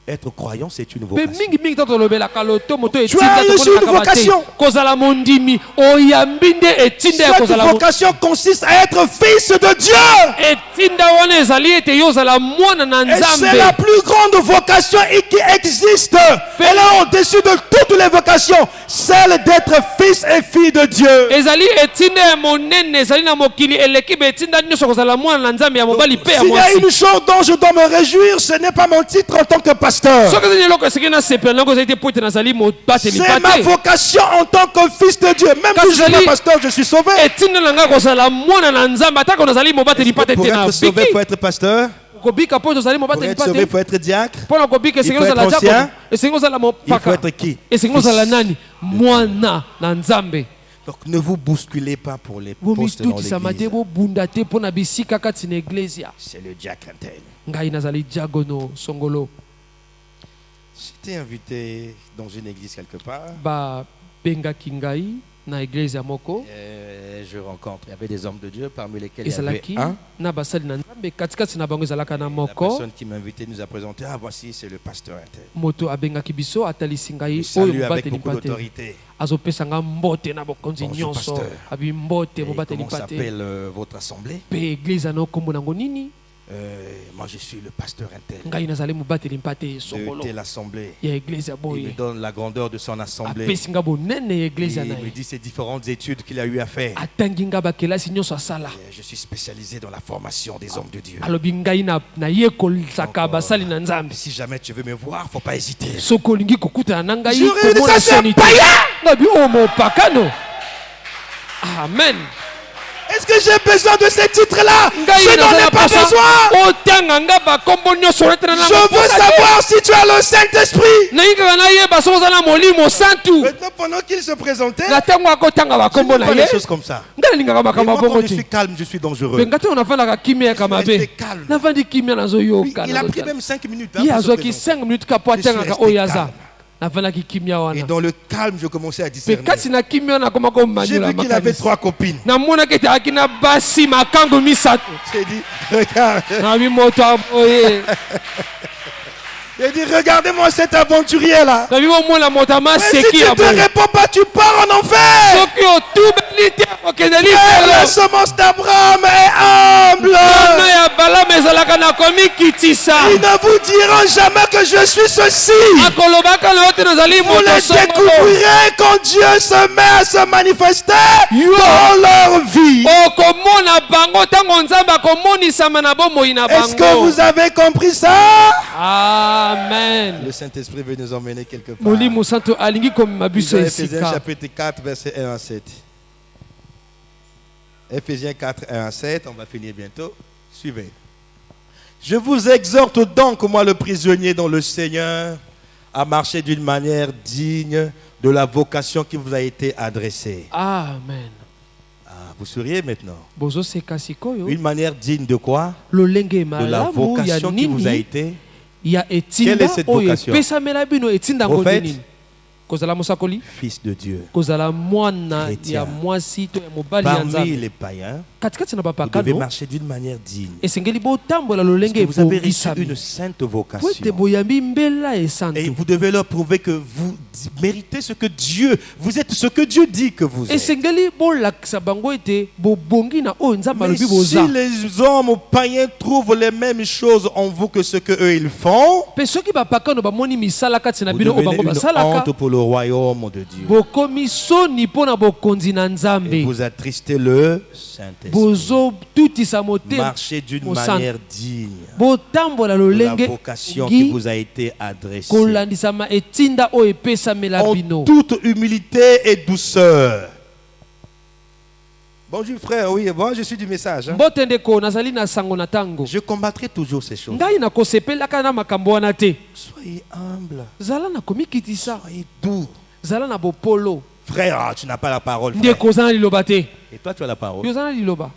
Être croyant, c'est une Pe vocation. mingi mingi toto lobelaka lotomo to Tu etinda as reçu une vocation. kozala mondimi oyambi nde etinda ya Cette kozala vocation consiste à être fils de Dieu. etinda wana ezali ete yo ozala mwana na Et c'est la nzambe. plus grande vocation qui existe. Elle est au-dessus de toutes les vocations. Celle d'être fils et fille de Dieu. ezali etinda ya monene ezali na mokili eleki be etinda nyonso kozala mwana na nzambe ya mobali pe ya S'il y a mwasi. une chose dont je dois me réjouir, ce n'est pas mon titre en tant que pasteur. soki ezali eloko esiki nasepela nango ezali te po ete nazali mobateli C'est ma pate vocation en tant que fils de Dieu. Même si je suis pas pasteur, je suis sauvé. etinda na ngai kozala mwana na nzambe atako nazali mobateli pate Pour te na être sauvé, il biki faut être pasteur. kobika po tozali Pour mobateli être sauvé, il pate faut être diacre. mpona kobika esengi Il faut ozala être ancien. diakona esengi ozala Il faut mopaka être qui? esengi ozala nani mwana na nzambe. Donc ne vous bousculez pas pour les postes dans bomitukisama te l'église. bobunda te mpo na bisika kati na eglesia. C'est le diacre intel. Ngai nazali diagono songolo. J'étais invité dans une église quelque part. babengaki ngai na eglesia moko Et je rencontre, il y avait des hommes de Dieu parmi lesquels il y avait ezalaki un. na basali na nzambe katikati na bango ezalaka na La moko personne qui m'a invité nous a présenté, ah voici c'est le pasteur intel. moto abengaki biso atalisi Je ngai oyo salue avec mobateli beaucoup pate d'autorité. azopesa nga mbote na bokonzi Bonjour, nyonso pasteur. abi mbote Et mobateli comment pate s'appelle votre assemblée? mpe eglize ana okombo nango nini. Moi je suis le pasteur intel. ngai nazali mobateli mpate De songolo telle assemblée. ya eglize ya Il me boye donne la grandeur de son assemblée. apesi nga bonene ya Et eglize ya il na me ye dit ces différentes études qu'il a eu à faire. atangi nga bakelasi nyonso asala. Et je suis spécialisé dans la formation des hommes de Dieu. alobi ngai nayekolisaka basali na nzambe. Si jamais tu veux me voir, faut pas hésiter. soki olingi kokutana na ngai J'aurais dit komona ça, c'est un soni te. païen. ngabi oyo mopakano. Amen. Est-ce que j'ai besoin de ces titres-là? ngai Je n'en ai pas besoin. otanga nga bakombo nyonso oletana na Je veux savoir si tu as le Saint-Esprit. nayi kaka nayeba soki oza na molimo santu. Maintenant, pendant qu'il se présentait, na ntango akotanga je bakombo ne na pas ye des choses comme ça. ngai nalingaka Et makambo moi, ya bongo quand je te. suis calme, je suis dangereux. mpe nga ntango nafandaka kimia yaka mabe Restez calme. nafandi kimia Oui, nazoyoka il a pris même 5 minutes. hein, ye pour se azwaki présenter. 5 minutes kapo Je suis atangaka resté oyo aza calme. nafandaki kimia Et wana dans le calme, je commençais à mpe discerner. kati na kimia wana akoma J'ai komanyola vu qu'il avait makanisi 3 copines. namonaki ete azalaki na basi makango misato. J'ai dit, regarde. nabi moto aboye J'ai dit, regardez-moi cet aventurier-là. nabi bomona moto Mais si amaseki tu ya ne te boye réponds pas, tu pars en enfer. soki otubeli te okendeli Et la felo semence d'Abraham est humble. ana ya balama ezalaka na komikitisa Ils ne vous diront jamais que je suis ceci. akolobaka na yo te nazali Vous moto les songolo découvrirez quand Dieu se met à se manifester Yo. dans leur vie. okomona bango ntango nzambe akomonisama na bomoi na Est-ce que bango. vous avez compris ça? Amen. Le Saint-Esprit veut nous emmener quelque part. molimo santo alingi komema biso Lisons Éphésiens esika. chapitre 4, verset 1 à 7. Éphésiens 4, 1 à 7, on va finir bientôt. Suivez. Je vous exhorte donc, moi le prisonnier dans le Seigneur, à marcher d'une manière digne de la vocation qui vous a été adressée. Amen. Ah, vous souriez maintenant. bozoseka sikoyo Une manière digne de quoi? lolenge De la malamu ya vocation qui vous a nini été. ya Quelle etinda est cette oyo vocation? epesamela bino etindango Prophète? nini kozala mosakoli Fils de Dieu. kozala mwana Chrétien. ya mwasi to ya mobali ya Parmi nzambe les païens, katikati na vous devez bapakano marcher d'une manière digne. esengeli botambola Parce lolenge que vous avez reçu ebongisami une sainte po ete vocation. boyambi mbela Et esantu vous devez leur prouver que vous méritez ce que Dieu, vous êtes ce que Dieu dit que vous êtes. esengeli bolakisa bango ete bobongi na oyo nzambe Mais alobi si boza les hommes païens trouvent les mêmes choses en vous que ce que eux ils font, mpe soki bapakano bamoni misala kati na vous bino oyo devenez bango une basalaka honte pour le royaume de Dieu. bokomi soni mpo na bokonzi na Et nzambe vous attristez le Saint-Esprit. bozotutisa motema Marchez d'une Mosantu. manière digne botambola de la lolenge vocation qui ngi vous a été adressée. kolandisama etinda oyo epesamela En bino toute humilité et douceur. Bonjour frère, oui, bon, je suis du message. hein. mbote ndeko nazali na sango na ntango Je combattrai toujours ces choses. ngai nakosepelaka na makambo wana te Soyez humble, zala na komikitisa soyez doux. zala na bopolo Frère, ah, tu n'as pas la parole. Frère. ndeko oza na liloba te. Et toi, tu as la parole. Yo oza na liloba.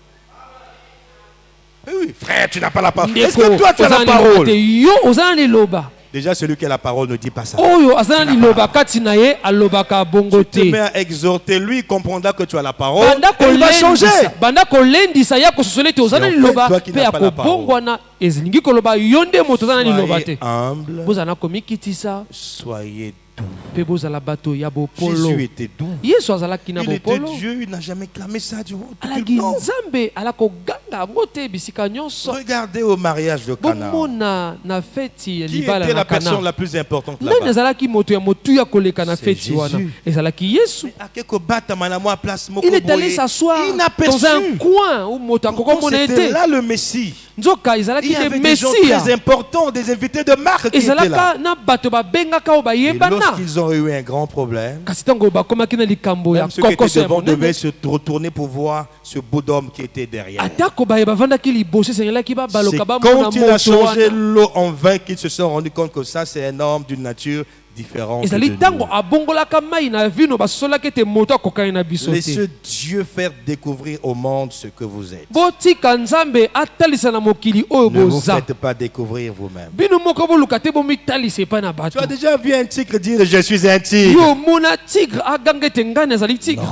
Oui, frère, tu n'as pas la parole. Est-ce Ndeko que toi, tu as oza la na liloba parole? te. Yo oza na liloba. Déjà, celui qui a la parole ne dit pas ça. Oyo aza na liloba kati na ye alobaka bongo Tu te mets te. à exhorter, lui, il comprendra que tu as la parole. Banda Et il va changer. banda kolendisa ya kososola ete oza na Et en fait, liloba toi qui mpe n'as pas la akobongwana ezilingi koloba yo nde moto oza na liloba te. Soyez humble, Bozala na komikitisa soyez doux. mpe bozala bato ya bopolo. Jésus était doux. Yesu azalaki na Il était bopolo. Dieu, il n'a jamais clamé ça du haut. alaki nzambe ala koganga yango te bisika nyonso. Regardez au mariage de Cana. bomona na feti ya Qui libala était na la personne Kana. la plus importante nani là-bas? azalaki moto ya motuya koleka na C'est feti wana? Jésus. Ezalaki Yesu. À quelque bata manamo à place moko Il est allé boye. s'asseoir Inaperçu. dans un coin où moto Pourtant, akokomona c'était ete. là le Messie. nzoka Il ezalaki y te avait des gens Mesia. très importants, des invités de marque qui étaient là. ezalaka na bato babengaka oyo Et bayebana. lorsqu'ils ont eu un grand problème, kasi ntango bakomaki na likambo ya même ceux qui étaient kokoso ya devant monene, devaient se retourner pour voir ce beau homme qui était derrière. atako baye bavandaki liboso esengelaki C'est babaloka bamona quand il a moto changé wana. l'eau en vin qu'ils se sont rendus compte que ça, c'est un homme d'une nature différente de ezali nous. ntango abongolaka mai na vino basolaki ete moto akokani na biso te. Laissez Dieu faire découvrir au monde ce que vous êtes. botika nzambe atalisa na mokili oyo Ne vous boza. faites pas découvrir vous-même. bino moko boluka te bomitalisa epai na Tu bato. as déjà vu un tigre dire je suis un tigre? yo mona tigre aganga ete ngani azali tigre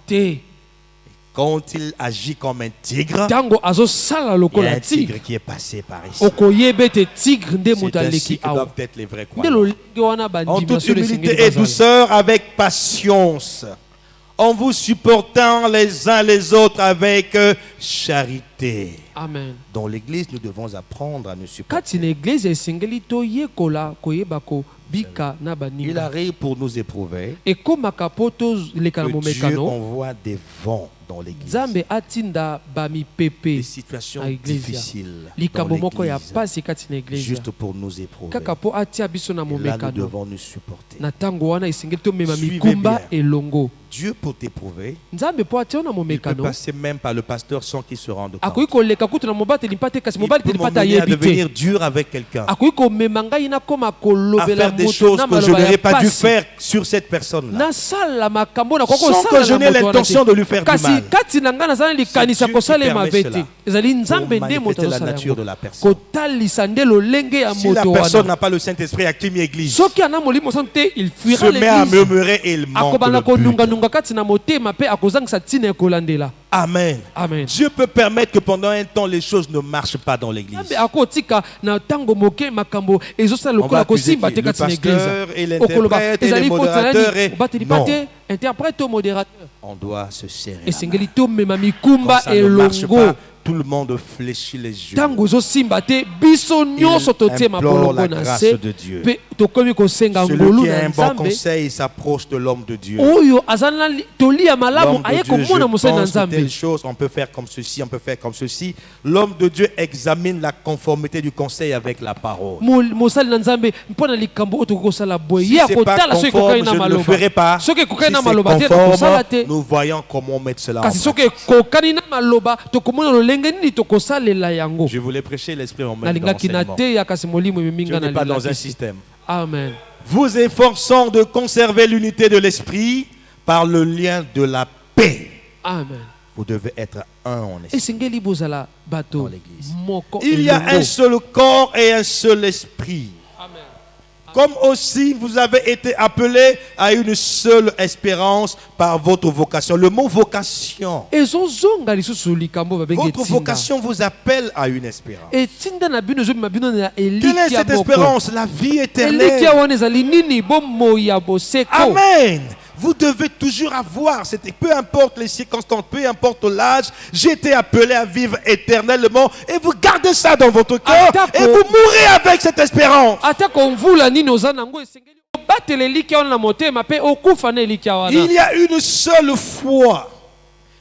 te. Quand il agit comme un tigre, ntango azosala il y a lokola un tigre tigre qui est passé par ici. okoyeba ete tigre nde moto C'est ainsi aleki que awa. doivent être les vrais nde croyants. lolenge wana En bandimi toute basolo esengeli humilité et bazala. douceur, avec patience, en vous supportant les uns les autres avec charité. amen. Dans l'Église, nous devons apprendre à nous supporter. kati na eglize esengeli toyekola koyeba kobika na Il baninga. arrive pour nous éprouver ekomaka mpo toleka na que Dieu momekano. envoie des vents dans l'Église. nzambe atinda Des bamipepe situations na eglise difficiles likambo dans moko ya l'Église, pasi kati na eglise juste pour nous éprouver. kaka mpo atia biso na Et là, nous momekano. devons nous supporter. na ntango wana esengeli tomema Suivez mikumba bien. elongo. Dieu, pour t'éprouver, nzambe mpo atia yo na il peut momekano passer même par le pasteur sans qu'il se rende compte. akoki koleka kutu na mobateli mpa te kasi Il mobateli peut mpa te m'emmener à ayebi devenir te. dur avec quelqu'un, akoki komema ngai nakoma à kolobela faire des moto choses na que je maloba n'aurais ya pas dû pasi. faire sur cette personne-là. nasala makambo na Sans que je n'ai l'intention de lui faire du kasi mal. kati na ngai naza na likanisa C'est Dieu kosala qui ye mabe permet te. cela. ezali nzambe Pour nde moto manifester la azosala nature de yango la personne. kotalisa nde lolenge ya Si la moto personne wana. n'a pas le Saint-Esprit, active l'église, soki ana molimo santu te il fuira se met à l'église. murmurer et il manque akobanda le but. konunganunga kati na motema mpe akozangisa ntina ekolandela. Amen. amen. Dieu peut permettre que pendant un temps, les choses ne marchent pas dans l'église. nzambe akotika na ntango moke makambo ezosala On va lokola accuser kosimba qui? te Le kati na pasteur et eglize okoloba l'interprète et les ezali faute na modérateurs nani et... obateli pa Non, te interprète to modérateur on doit se serrer la esengeli main. tomema Quand mikumba ça ne marche elongo. pas, tout le monde fléchit les yeux. ntango ezosimba te biso nyonso totie implore mabolongo la na grâce se de Dieu. mpe tokomi kosenga Celui ngolu qui a na un bon nzambe conseil s'approche de l'homme de Dieu. oyo aza na tolia malamu L'homme aye de Dieu, je komona mosali na pense de nzambe. telles choses, on peut faire comme ceci, on peut faire comme ceci. L'homme de Dieu examine la conformité du conseil avec la parole. mosali na nzambe mpo na likambo oyo tokoki kosala boye Si ye c'est pas akotala soki ekokani conforme, na je ne le maloba ferai pas. soki Si ekokani na c'est maloba te conforme, nakosala te nous voyons comment mettre cela en kasi soki pratique. ekokani na maloba tokomona lolenge nini tokosalela yango. Je voulais prêcher l'esprit en même nalingaki na temps. teya kasi molimo Je ememinga n'ai pas dans un nalingaki. système. amen. Vous efforçant de conserver l'unité de l'esprit par le lien de la paix. amen. Vous devez être un en esprit. esengeli bozala Dans bato l'église. moko Il y a elongo. un seul corps et un seul esprit. Amen. Comme aussi vous avez été appelés à une seule espérance par votre vocation. Le mot vocation. ezozonga lisusu likambo babengi Votre etinda. vocation vous appelle à une espérance. etinda na bino ezobima bino na Quelle est elikia cette moko. espérance? La vie elikia éternelle. wana ezali nini bomoi ya boseko. Amen. Vous devez toujours avoir, peu importe les circonstances, peu importe l'âge, j'ai été appelé à vivre éternellement et vous gardez ça dans votre cœur Atako. et vous mourrez avec cette espérance. atako mvula nini oza nango esengeli obatela elikia wana na motema mpe okufa na elikia wana. Il y a une seule foi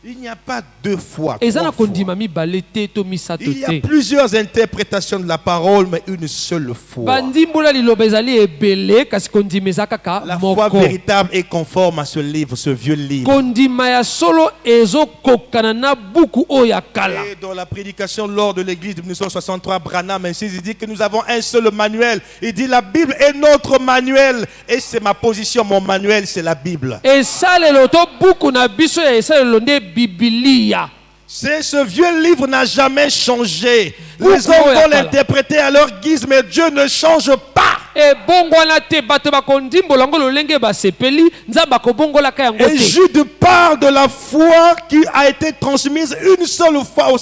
Il n'y a pas deux fois. eza na Trois fois. kondima mibale te to misato Il y a te plusieurs interprétations de la parole, mais une seule fois. bandimbola liloba ezali ebele kasi kondima eza kaka La foi moko véritable est conforme à ce livre, ce vieux livre. kondima ya solo ezokokana na buku oyo ya kala. Et dans la prédication lors de l'église de 1963, Branham insiste, il dit que nous avons un seul manuel. Il dit la Bible est notre manuel. Et c'est ma position, mon manuel, c'est la Bible. esalelo to buku na biso ya esalelo nde bibilia. Ce vieux livre n'a jamais changé. Les Beaucoup hommes vont ya l'interpréter à leur guise, mais Dieu ne change pas. ebongwana te bato bakondimbola yango lolenge basepeli nzambe akobongolaka yango Et te. Jude parle de la foi qui a été transmise une seule fois.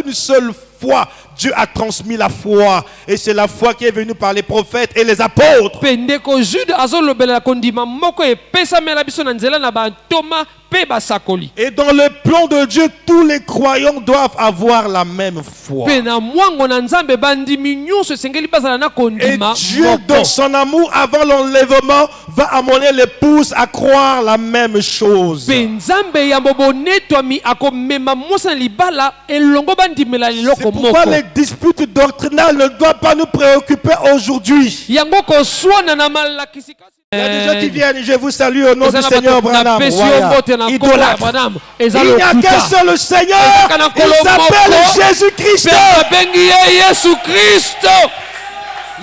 Une seule fois. Dieu a transmis la foi. Et c'est la foi qui est venue par les prophètes et les apôtres. mpe ndeko jude azolobelela kondima moko epesamela biso na nzela na bantoma mpe basakoli. Et dans le plan de Dieu, tous les croyants doivent avoir la même foi. mpe na mwango na nzambe bandimi nyonso esengeli bazala na Et kondima Dieu, moko. dans son amour, avant l'enlèvement, va amener l'épouse à croire la même chose. mpe nzambe yambo bonetwami akomema mwasi na libala elongo bandimela C'est leloko pourquoi moko. les disputes doctrinales ne doivent pas nous préoccuper aujourd'hui. yango koswana na malakisi kasi. Il y a des gens qui viennent, je vous salue au nom Eza du na Seigneur bato na Branham. pesi Voilà. yo mbote na nkolo ya Idolâtre. Branham. eza Il n'y a lokuta. qu'un seul Seigneur, Ezaka na il nkolo s'appelle moko. Jésus-Christ. mpe babengi ye yesu kristo.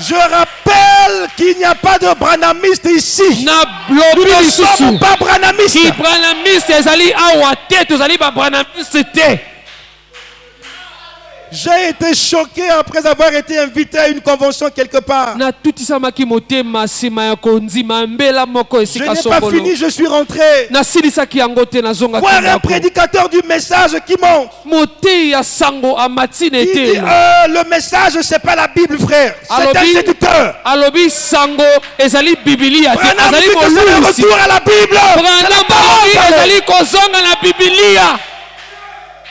Je rappelle qu'il n'y a pas de branamistes ici. na Nous lobi ne sommes lisusu pas branamistes. kibranamiste ezali awa te tozali babranamiste te. J'ai été choqué après avoir été invité à une convention quelque part. natutisamaki motema nsima ya kondima mbela moko Je esika n'ai pas songolo. fini, je suis rentré. nasilisaki yango te nazongaki Voir un ndako. prédicateur du message qui monte. motei ya sango amatine Il dit, te le message, c'est pas la Bible, frère. C'est un Alobi- séducteur. alobi sango ezali bibilia te Branham azali dit que c'est le molulisi. retour à la Bible. C'est la Branham parole. alobi ezali kozonga na bibilia.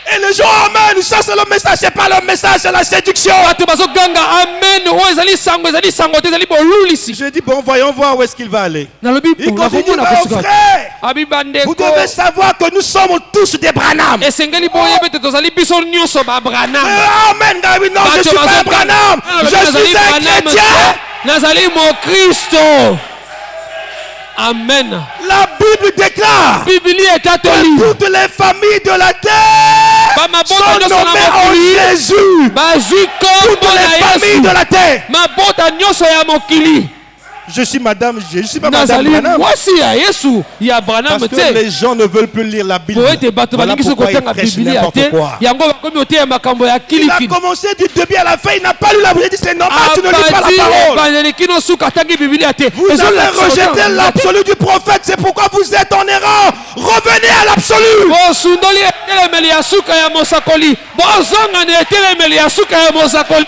Et les gens, amen, ça c'est le message, c'est pas le message, c'est la séduction. bato bazoganga amen oyo ezali sango te ezali bolulisi. Je dis, bon, voyons voir où est-ce qu'il va aller. nalobi Il continue, nakomona mais kosika frère, abi vous bandeko devez savoir que nous sommes tous des Branham. esengeli boyeba ete tozali biso nyonso babranam. Amen, David, non, je ne suis pas un Branham. Je suis un chrétien. nazali mokristo. amen. La Bible déclare bibili que etatoli toutes les familles de la terre bamabota sont nyonso nommées na en mokili Jésus. bazwi Toutes kombo les na familles de yesu. la terre. mabota nyonso ya mokili Je suis madame, je suis pas madame nazali Branham. mwasi ya yesu ya branam Parce que te les gens ne veulent plus lire la Bible. po ete bato Voilà balingi so pourquoi ils kotanga prêchent bibilia n'importe te quoi. yango bakomi oteya makambo ya Il a kilikili. commencé du début à la fin, il n'a pas lu la Bible. Il dit c'est normal, tu ne lis pas la abandi parole. ebandeli kino suka atangi bibilia te. Vous avez rejeté l'absolu du prophète, c'est pourquoi vous êtes en erreur. Revenez à l'absolu. bosundoli etelemeli ya suka ya mosakoli bozonga na etelemeli ya suka ya mosakoli.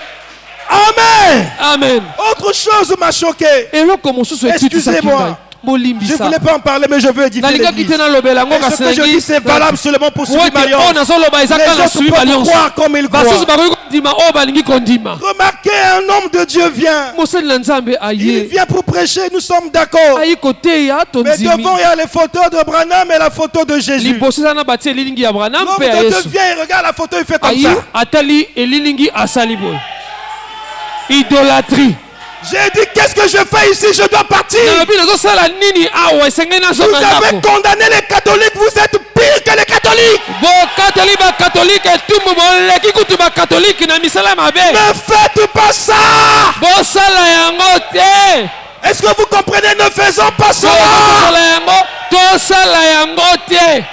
Amen. amen. Autre chose m'a choqué. eloko mosusu etutisaki Excusez-moi. ngai Je ne bolimbisa voulais pas en parler, mais je veux édifier nalingaki l'église. te nalobela yango Et ce que je dis, c'est valable seulement pour Subi oyo Alliance. nazoloba eza Les kaka autres suivi peuvent alliance croire comme ils basusu croient. bakoki kondima oyo balingi kondima. Remarquez, un homme de Dieu vient. mosali na nzambe Il aye vient pour prêcher, nous sommes d'accord. ayi koteya Mais tondimi devant, il y a les photos de Branham et la photo de Jésus. liboso eza na batie elilingi ya branam L'homme mpe ya de Dieu yesu vient, il regarde la photo, il fait comme ayi ça. atali elilingi asali boye. idolâtrie. J'ai dit, qu'est-ce que je fais ici? Je dois partir. nalobi nazosala nini awa esengeli Vous nazonga avez ndako. condamné les catholiques, vous êtes pire que les catholiques. bokatoli bakatolike etumbu boleki kutu bakatolike na misala mabe. Ne faites pas ça. bosala yango te. Est-ce que vous comprenez? Ne faisons pas cela. tosala yango tosala yango te.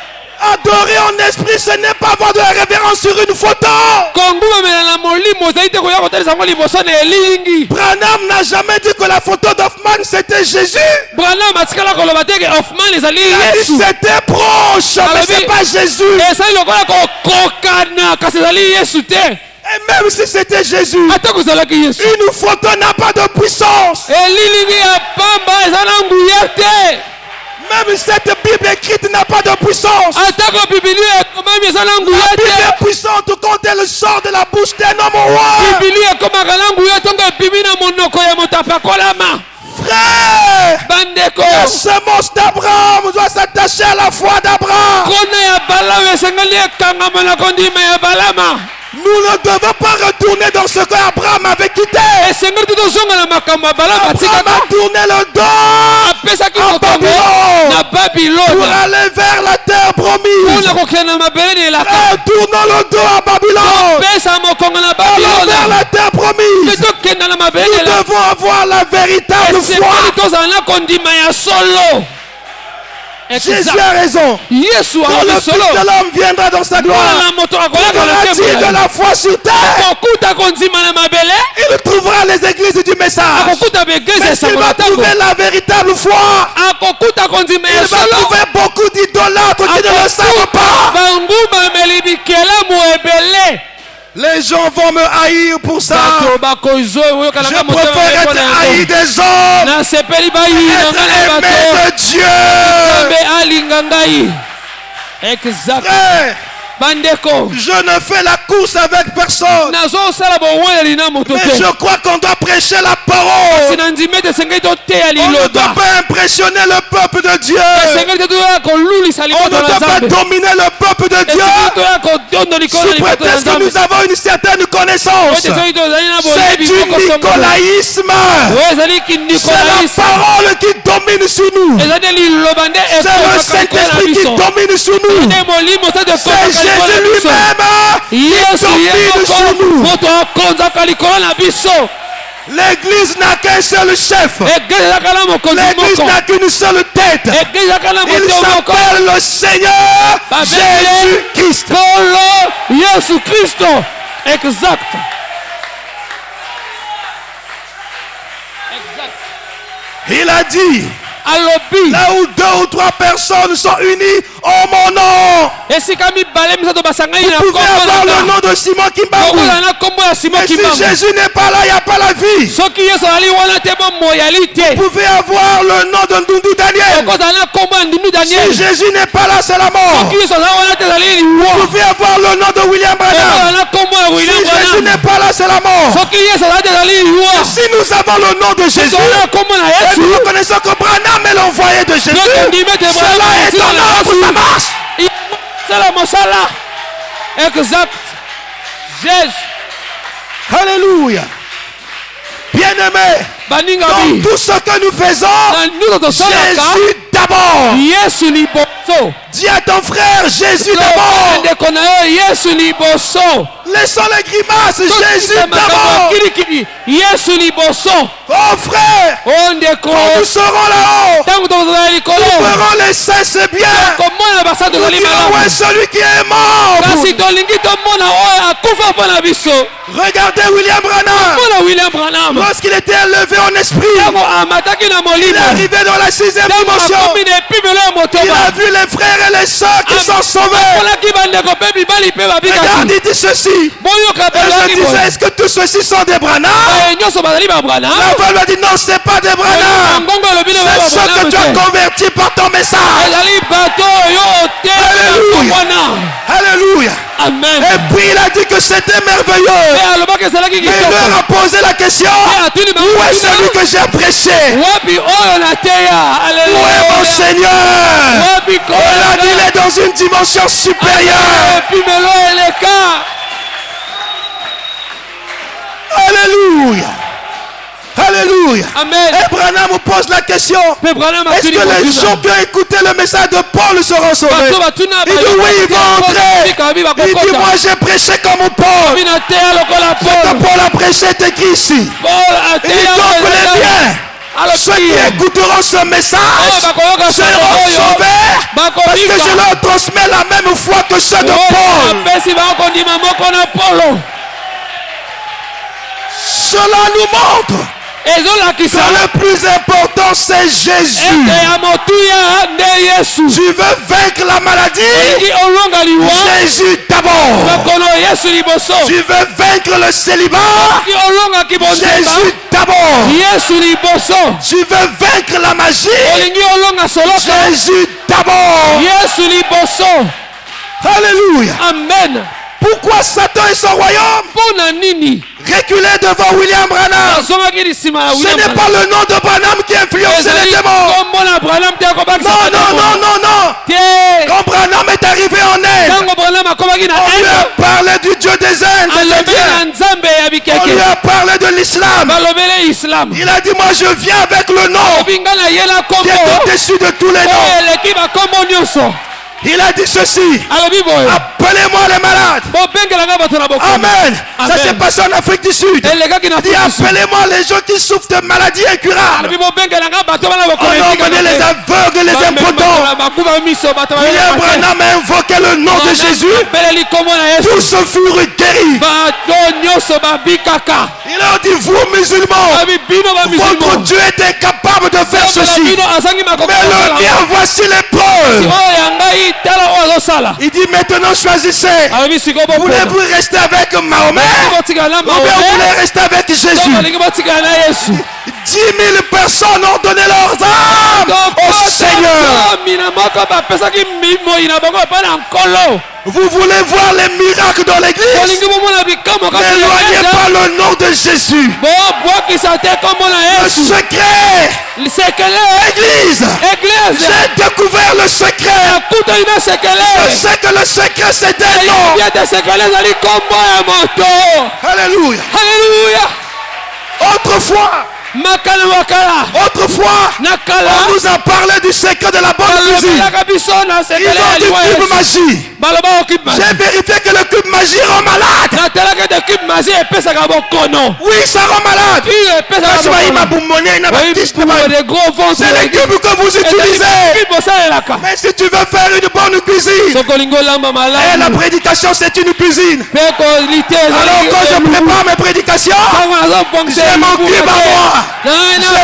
Adorer en esprit, ce n'est pas avoir de la révérence sur une photo. kongumamela na molimo ozali te koya kotalisa yango liboso na elingi. Branham n'a jamais dit que la photo d'Hoffman c'était Jésus. branam atikala koloba te ke hoffman ezali Il a dit yesu. c'était proche, mais Alors, c'est pas Jésus. ezali lokola kokokana kasi ezali yesu te. Et même si c'était Jésus, ata kozalaki yesu. une photo n'a pas de puissance. elilingi ya pamba eza na nguya te. Même cette Bible écrite n'a pas de puissance. atako bibilia ekomami eza na nguya La Bible te. est puissante quand elle sort de la bouche d'un homme roi. bibilia ekomaka na nguya ntongo ebimi na monoko ya moto apakolama. Frère, bandeko la semence d'Abraham doit s'attacher à la foi d'Abraham. kona ya balamu esengeli Nous ne devons pas retourner dans ce qu'Abraham avait quitté. Abraham a tourné le dos à Babylone pour aller vers la terre promise. Tournons le dos à Babylone. Allons vers la terre promise. Nous devons avoir la véritable foi. Jésus a raison. Quand le Fils de l'homme viendra dans sa gloire, trouvera-t-il de la foi sur terre? Il trouvera les églises du message. Mais s'il va trouver la véritable foi, il va trouver beaucoup d'idolâtres qui ne le savent pas. Les gens vont me haïr pour ça. Je préfère être haï des hommes, être aimé de Dieu. Frère, je ne fais la course avec personne. Mais je crois qu'on doit prêcher la parole. On ne doit pas impressionner le peuple de Dieu. On ne doit pas dominer le peuple de Dieu sous prétexte que nous avons une certaine connaissance. C'est du nicolaïsme. C'est la parole qui domine sur nous. C'est le Saint-Esprit qui domine sur nous. C'est Jésus lui-même qui domine sur nous. L'église n'a qu'un seul chef. L'église n'a qu'une seule tête. Il s'appelle le Seigneur Jésus-Christ. Exact. Il a dit, là où 2 ou 3 personnes sont unies en mon nom, vous pouvez avoir le nom de Simon Kimbaku. Mais si Jésus n'est pas là, il n'y a pas la vie. Vous pouvez avoir le nom de Ndundu Daniel. Si Jésus n'est pas là, c'est la mort. Vous pouvez avoir le nom de William Branham. Si Jésus n'est pas là, c'est la mort. Si nous avons le nom de Jésus, et nous reconnaissons que Branham est l'envoyé de Jésus, cela est honneur pour sa marche. Exact. Jésus. Alléluia. Bien-aimé, dans tout ce que nous faisons, Jésus d'abord. Dis à ton frère, Jésus d'abord. Laissons les grimaces, Jésus d'abord. Oh frère, quand nous serons là-haut, nous verrons les saints, c'est bien. Nous dirons, ouais, celui qui est mort. Regardez William Branham. Lorsqu'il était élevé en esprit, il est arrivé dans la 6e dimension. Il a vu les frères et les sœurs qui sont sauvés. Regarde, il dit ceci. Et je disais, est-ce que tous ceux-ci sont des Branham? La voix lui a dit, non, c'est pas des Branham. C'est ceux que tu as convertis par ton message. Alléluia. Alléluia. Amen. Et puis il a dit que c'était merveilleux. Mais il leur a posé la question, où est celui que j'ai prêché? Où est mon Seigneur? Il a dit, il est dans une dimension supérieure. Alléluia. Alléluia. Amen. Et Branham vous pose la question, est-ce que les gens qui ont écouté le message de Paul seront sauvés? Il dit oui, ils vont entrer. Il dit, moi j'ai prêché comme Paul. Ce que Paul a prêché est écrit ici. Il dit donc les biens, ceux qui écouteront ce message seront sauvés, parce que je leur transmets la même foi que ceux de Paul. Cela nous montre que le plus important c'est Jésus. Tu veux vaincre la maladie? Jésus d'abord. Tu veux vaincre le célibat? Jésus d'abord. Tu veux vaincre la magie? Jésus d'abord. Alléluia. Amen. Pourquoi Satan et son royaume reculait devant William Branham? Ce n'est pas le nom de Branham qui influence les démons. Non. Quand Branham est arrivé en Inde, akomaki na On lui a parlé du Dieu des Indes, des alobeli na Indiens. nzambe ya On lui bikeke a parlé de l'islam. balobele islam Il a dit, moi je viens avec le nom alobi nga na ye na qui est kombo au-dessus de tous les oyo noms. eleki bakombo nyonso Il a dit ceci, alobi boye appelez-moi les malades. bobengelanga bato na bokono Amen. Ça Amen. s'est passé en Afrique du Sud. elekaki na Il dit, appelez-moi les gens qui souffrent de maladies incurables. alobi bobengelanga bato bana On a emmené les aveugles, les impotents. bakuba miso bato William Branham a invoqué le nom de Jésus. beleli kombo na yesu Tous furent guéris. bato nyonso babikaka Il leur dit, vous musulmans, abi bino votre bamisilmo Dieu est incapable de faire ceci. bino azangi Mais le mien, voici les preuves. oyo ya ngai tala oyo azosala Il dit, maintenant choisissez. alobi sikoyo bopona Voulez-vous rester avec Mahomet botikala na ou bien maome vous voulez rester avec to Jésus? balingi botikala na yesu 10 000 personnes ont donné leurs âmes au Seigneur. mina moko bapesaki moi na bango epai na nkolo Vous voulez voir les miracles dans l'église? bolingi bomona bikamwa N'éloignez pas le nom de Jésus. bobwakisa te kombo na Le yesu secret, sekele Église, eglise j'ai découvert le secret. akutani na Je sekele sais que le secret c'est un nom. yete sekele ezali kombo ya moto Alléluia. halleluya Autrefois, autrefois on nous a parlé du secret de la bonne cuisine. Ils ont dit cube magie. J'ai vérifié que le cube magie rend malade. Oui, ça rend malade. C'est les cubes que vous utilisez. Mais si tu veux faire une bonne cuisine, et la prédication c'est une cuisine. Alors quand je prépare mes prédications, j'ai mon cube à moi. J'ai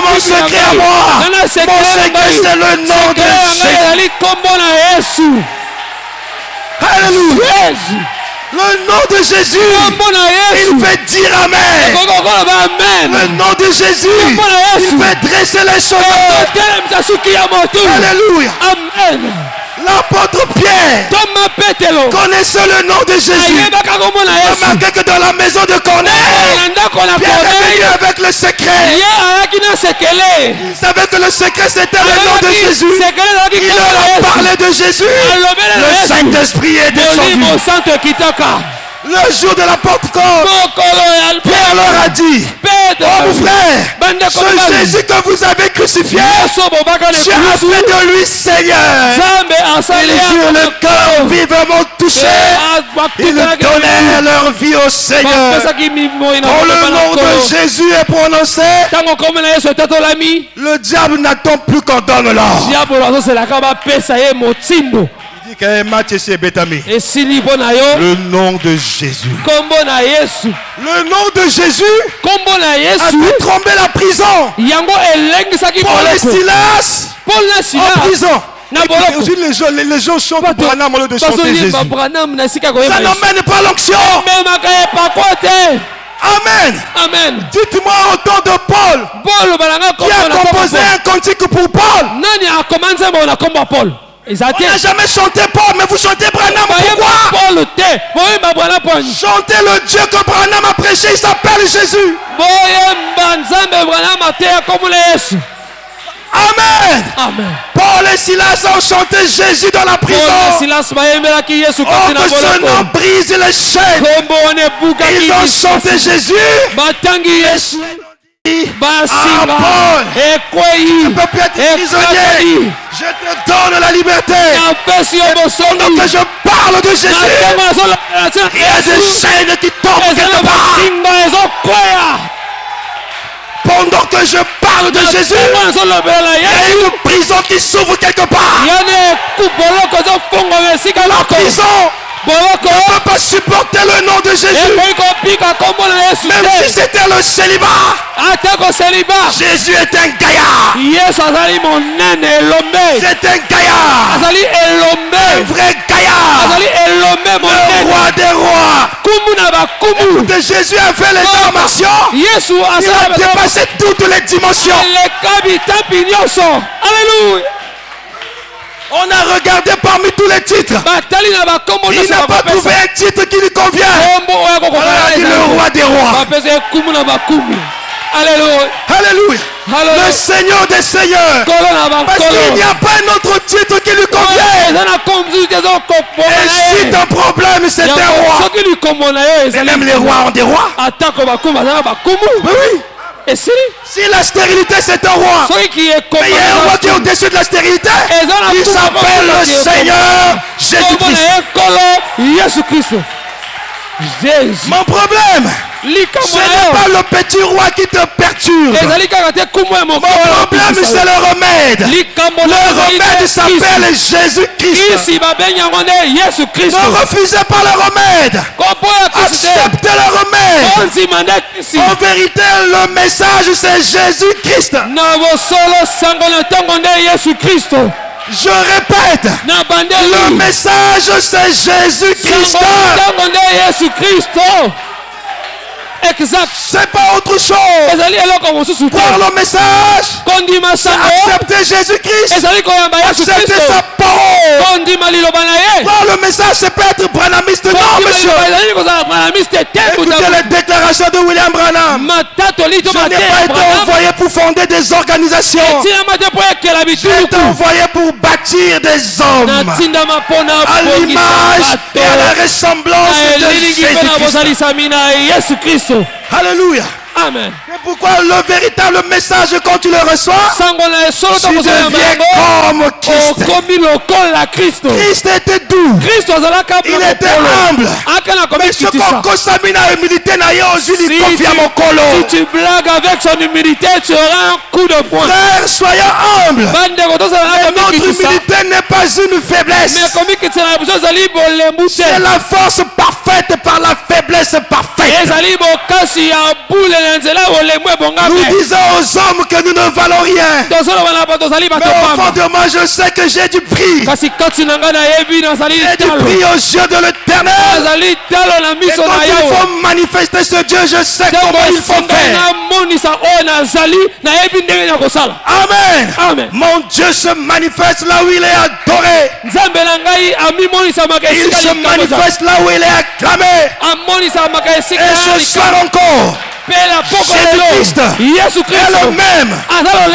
mon secret à moi. Mon secret c'est le nom de Jésus. Alléluia. Le nom de Jésus, il fait dire Amen. Le nom de Jésus, il fait dresser les choses. Alléluia. L'apôtre Pierre connaissait le nom de Jésus. Remarquez que dans la maison de Corneille, Pierre est venu avec le secret. Il savait que le secret c'était le nom de Jésus. Il leur a parlé de Jésus. Le Saint-Esprit est descendu. Le jour de la Pentecôte, Pierre leur a dit, oh mon frère, ce Jésus que vous avez crucifié, j'ai fait de lui Seigneur. Ils eurent le cœur vivement touché. Ils donnaient leur vie au Seigneur. Quand le nom de Jésus est prononcé, le diable n'attend plus qu'on donne l'or. Il dit qu'un match ici est bétamé. Le nom de Jésus. Le nom de Jésus a fait trembler la prison. Paul et Silas en prison. Les gens chantent Branham au lieu de chanter Jésus. Ça n'emmène pas l'onction. Amen. Dites-moi au temps de Paul, qui a composé un cantique pour Paul. On n'a jamais chanté Paul, mais vous chantez Branham. Pourquoi? Chantez le Dieu que Branham a prêché, il s'appelle Jésus. Amen. Paul et Silas ont chanté Jésus dans la prison. Oh, que ce nom brise les chaînes. Ils ont chanté Jésus. Ah, Paul, tu ne peux plus être prisonnier. Je te donne la liberté. Pendant que je parle de Jésus, il y a des chaînes qui tombent quelque part. Pendant que je parle de Jésus, il y a une prison qui s'ouvre quelque part. La prison ne peut pas supporter le nom de Jésus. Même si c'était le célibat, Jésus est un gaillard. C'est un gaillard. Un vrai gaillard. Le roi des rois. Écoutez, Jésus a fait les arts martiaux. Il a dépassé toutes les dimensions. Alléluia. On a regardé parmi tous les titres. Il n'a pas trouvé un titre qui lui convient. On a dit le roi des rois. Alléluia. Le Seigneur des seigneurs. Parce qu'il n'y a pas un autre titre qui lui convient. Et si ton problème c'est un roi, et même les rois ont des rois. Oui, oui. Si la stérilité c'est un roi, mais il y a un roi qui est au-dessus de la stérilité, il s'appelle le Seigneur Jésus-Christ. Mon problème, ce n'est pas le petit roi qui te perturbe. Mon problème, c'est le remède. Le remède s'appelle Jésus-Christ. Ne refusez pas le remède. Acceptez le remède. En vérité, le message, c'est Jésus-Christ. Je répète, le message, c'est Jésus-Christ. Exact. C'est pas autre chose. Voir le message, c'est accepter Jésus-Christ, accepter sa parole. Voir le message, c'est pas être branhamiste, non monsieur. Écoutez les déclarations de William Branham. Je n'ai pas été envoyé pour fonder des organisations. J'ai été envoyé pour bâtir des hommes à l'image et à la ressemblance de Jésus-Christ. Alléluia. Amen. Et pourquoi le véritable message, quand tu le reçois, tu deviens comme Christ. Christ était doux. Il était humble. Mais ce qu'on consamine à humilité n'a rien aux yeux, il confie à mon colo. Si tu blagues avec son humilité, tu auras un coup de poing. Frère, soyons humbles. Mais notre humilité n'est pas une faiblesse. C'est la force parfaite par la faiblesse parfaite. Nous disons aux hommes que nous ne valons rien. Mais au fond de moi, je sais que j'ai du prix. J'ai du prix aux yeux de l'Éternel. Et quand il faut manifester ce Dieu, je sais comment il faut faire. Amen. Mon Dieu se manifeste là où il est adoré. Il se manifeste là où il est acclamé. Et ce soir encore, Jésus-Christ est le même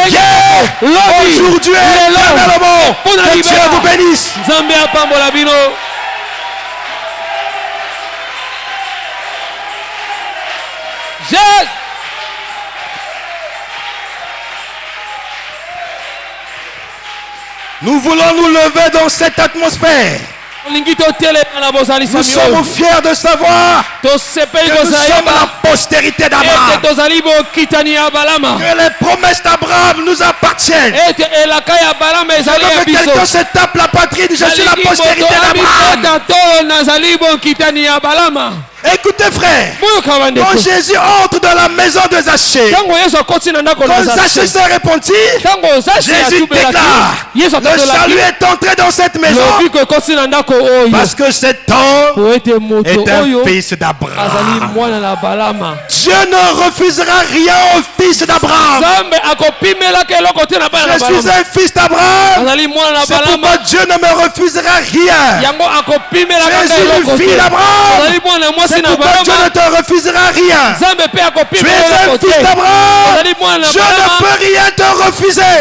hier, aujourd'hui et éternellement. Que Dieu vous bénisse. Nous voulons nous lever dans cette atmosphère. Nous sommes fiers de savoir que nous sommes la postérité d'Abraham. Que les promesses d'Abraham nous appartiennent. Que quelqu'un se tape la poitrine, je suis la postérité d'Abraham. Écoutez frère, quand Jésus entre dans la maison de Zachée, quand Zachée s'est repenti, Jésus déclare, le salut est entré dans cette maison parce que cet homme est un fils d'Abraham. Dieu ne refusera rien au fils d'Abraham. Je suis un fils d'Abraham, c'est pourquoi Dieu ne me refusera rien. Je suis le fils d'Abraham. C'est pourquoi Dieu ne te refusera rien. Tu es un fils d'Abraham. Je ne peux rien te refuser.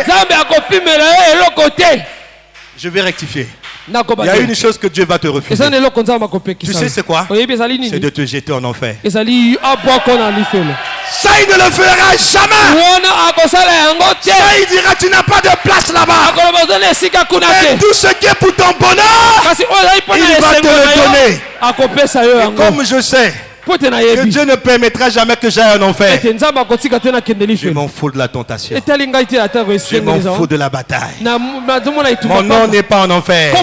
Je vais rectifier. Il y a une chose que Dieu va te refuser. Tu sais c'est quoi? C'est de te jeter en enfer. Ça il ne le fera jamais. Ça il dira tu n'as pas de place là-bas. Mais tout ce qui est pour ton bonheur, il va te le donner. Et comme je sais que Dieu ne permettra jamais que j'aille en enfer, je m'en fous de la tentation. Je m'en fous de la bataille. Mon nom n'est pas en enfer.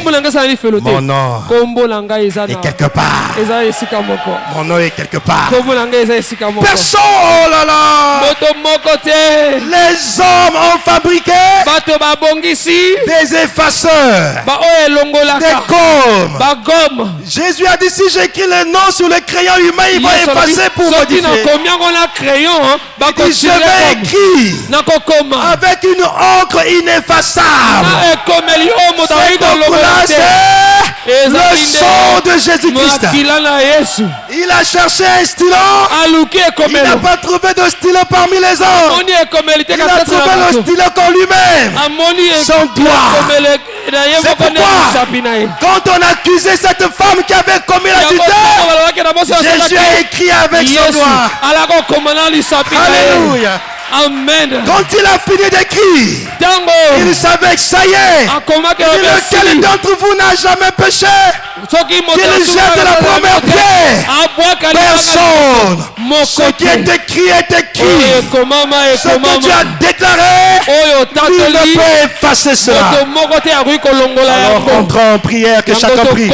Mon nom est quelque part. Mon nom est quelque part. Personne, oh là là. Les hommes ont fabriqué des effaceurs, des gommes. Jésus a dit si j'écris le nom sur le crayon humain, il va effacer pour modifier. Il dit je vais écrire avec une encre ineffaçable. Cette encre-là, c'est le sang de Jésus-Christ. Il a cherché un stylo. Il n'a pas trouvé de stylo parmi les hommes. Il a trouvé le stylo qu'en lui-même. Son doigt C'est pourquoi, quand on accusait cette femme qui avait commis l'adultère, Jésus a écrit avec son doigt. Alléluia. Amen. Quand il a fini d'écrire, il savait que ça y est. Lequel d'entre vous n'a jamais péché? Qu'il jette la première pierre. Personne. Ce qui est écrit est écrit. Ce que tu as déclaré, il ne peut effacer cela. Alors entrons en prière, que chacun prie.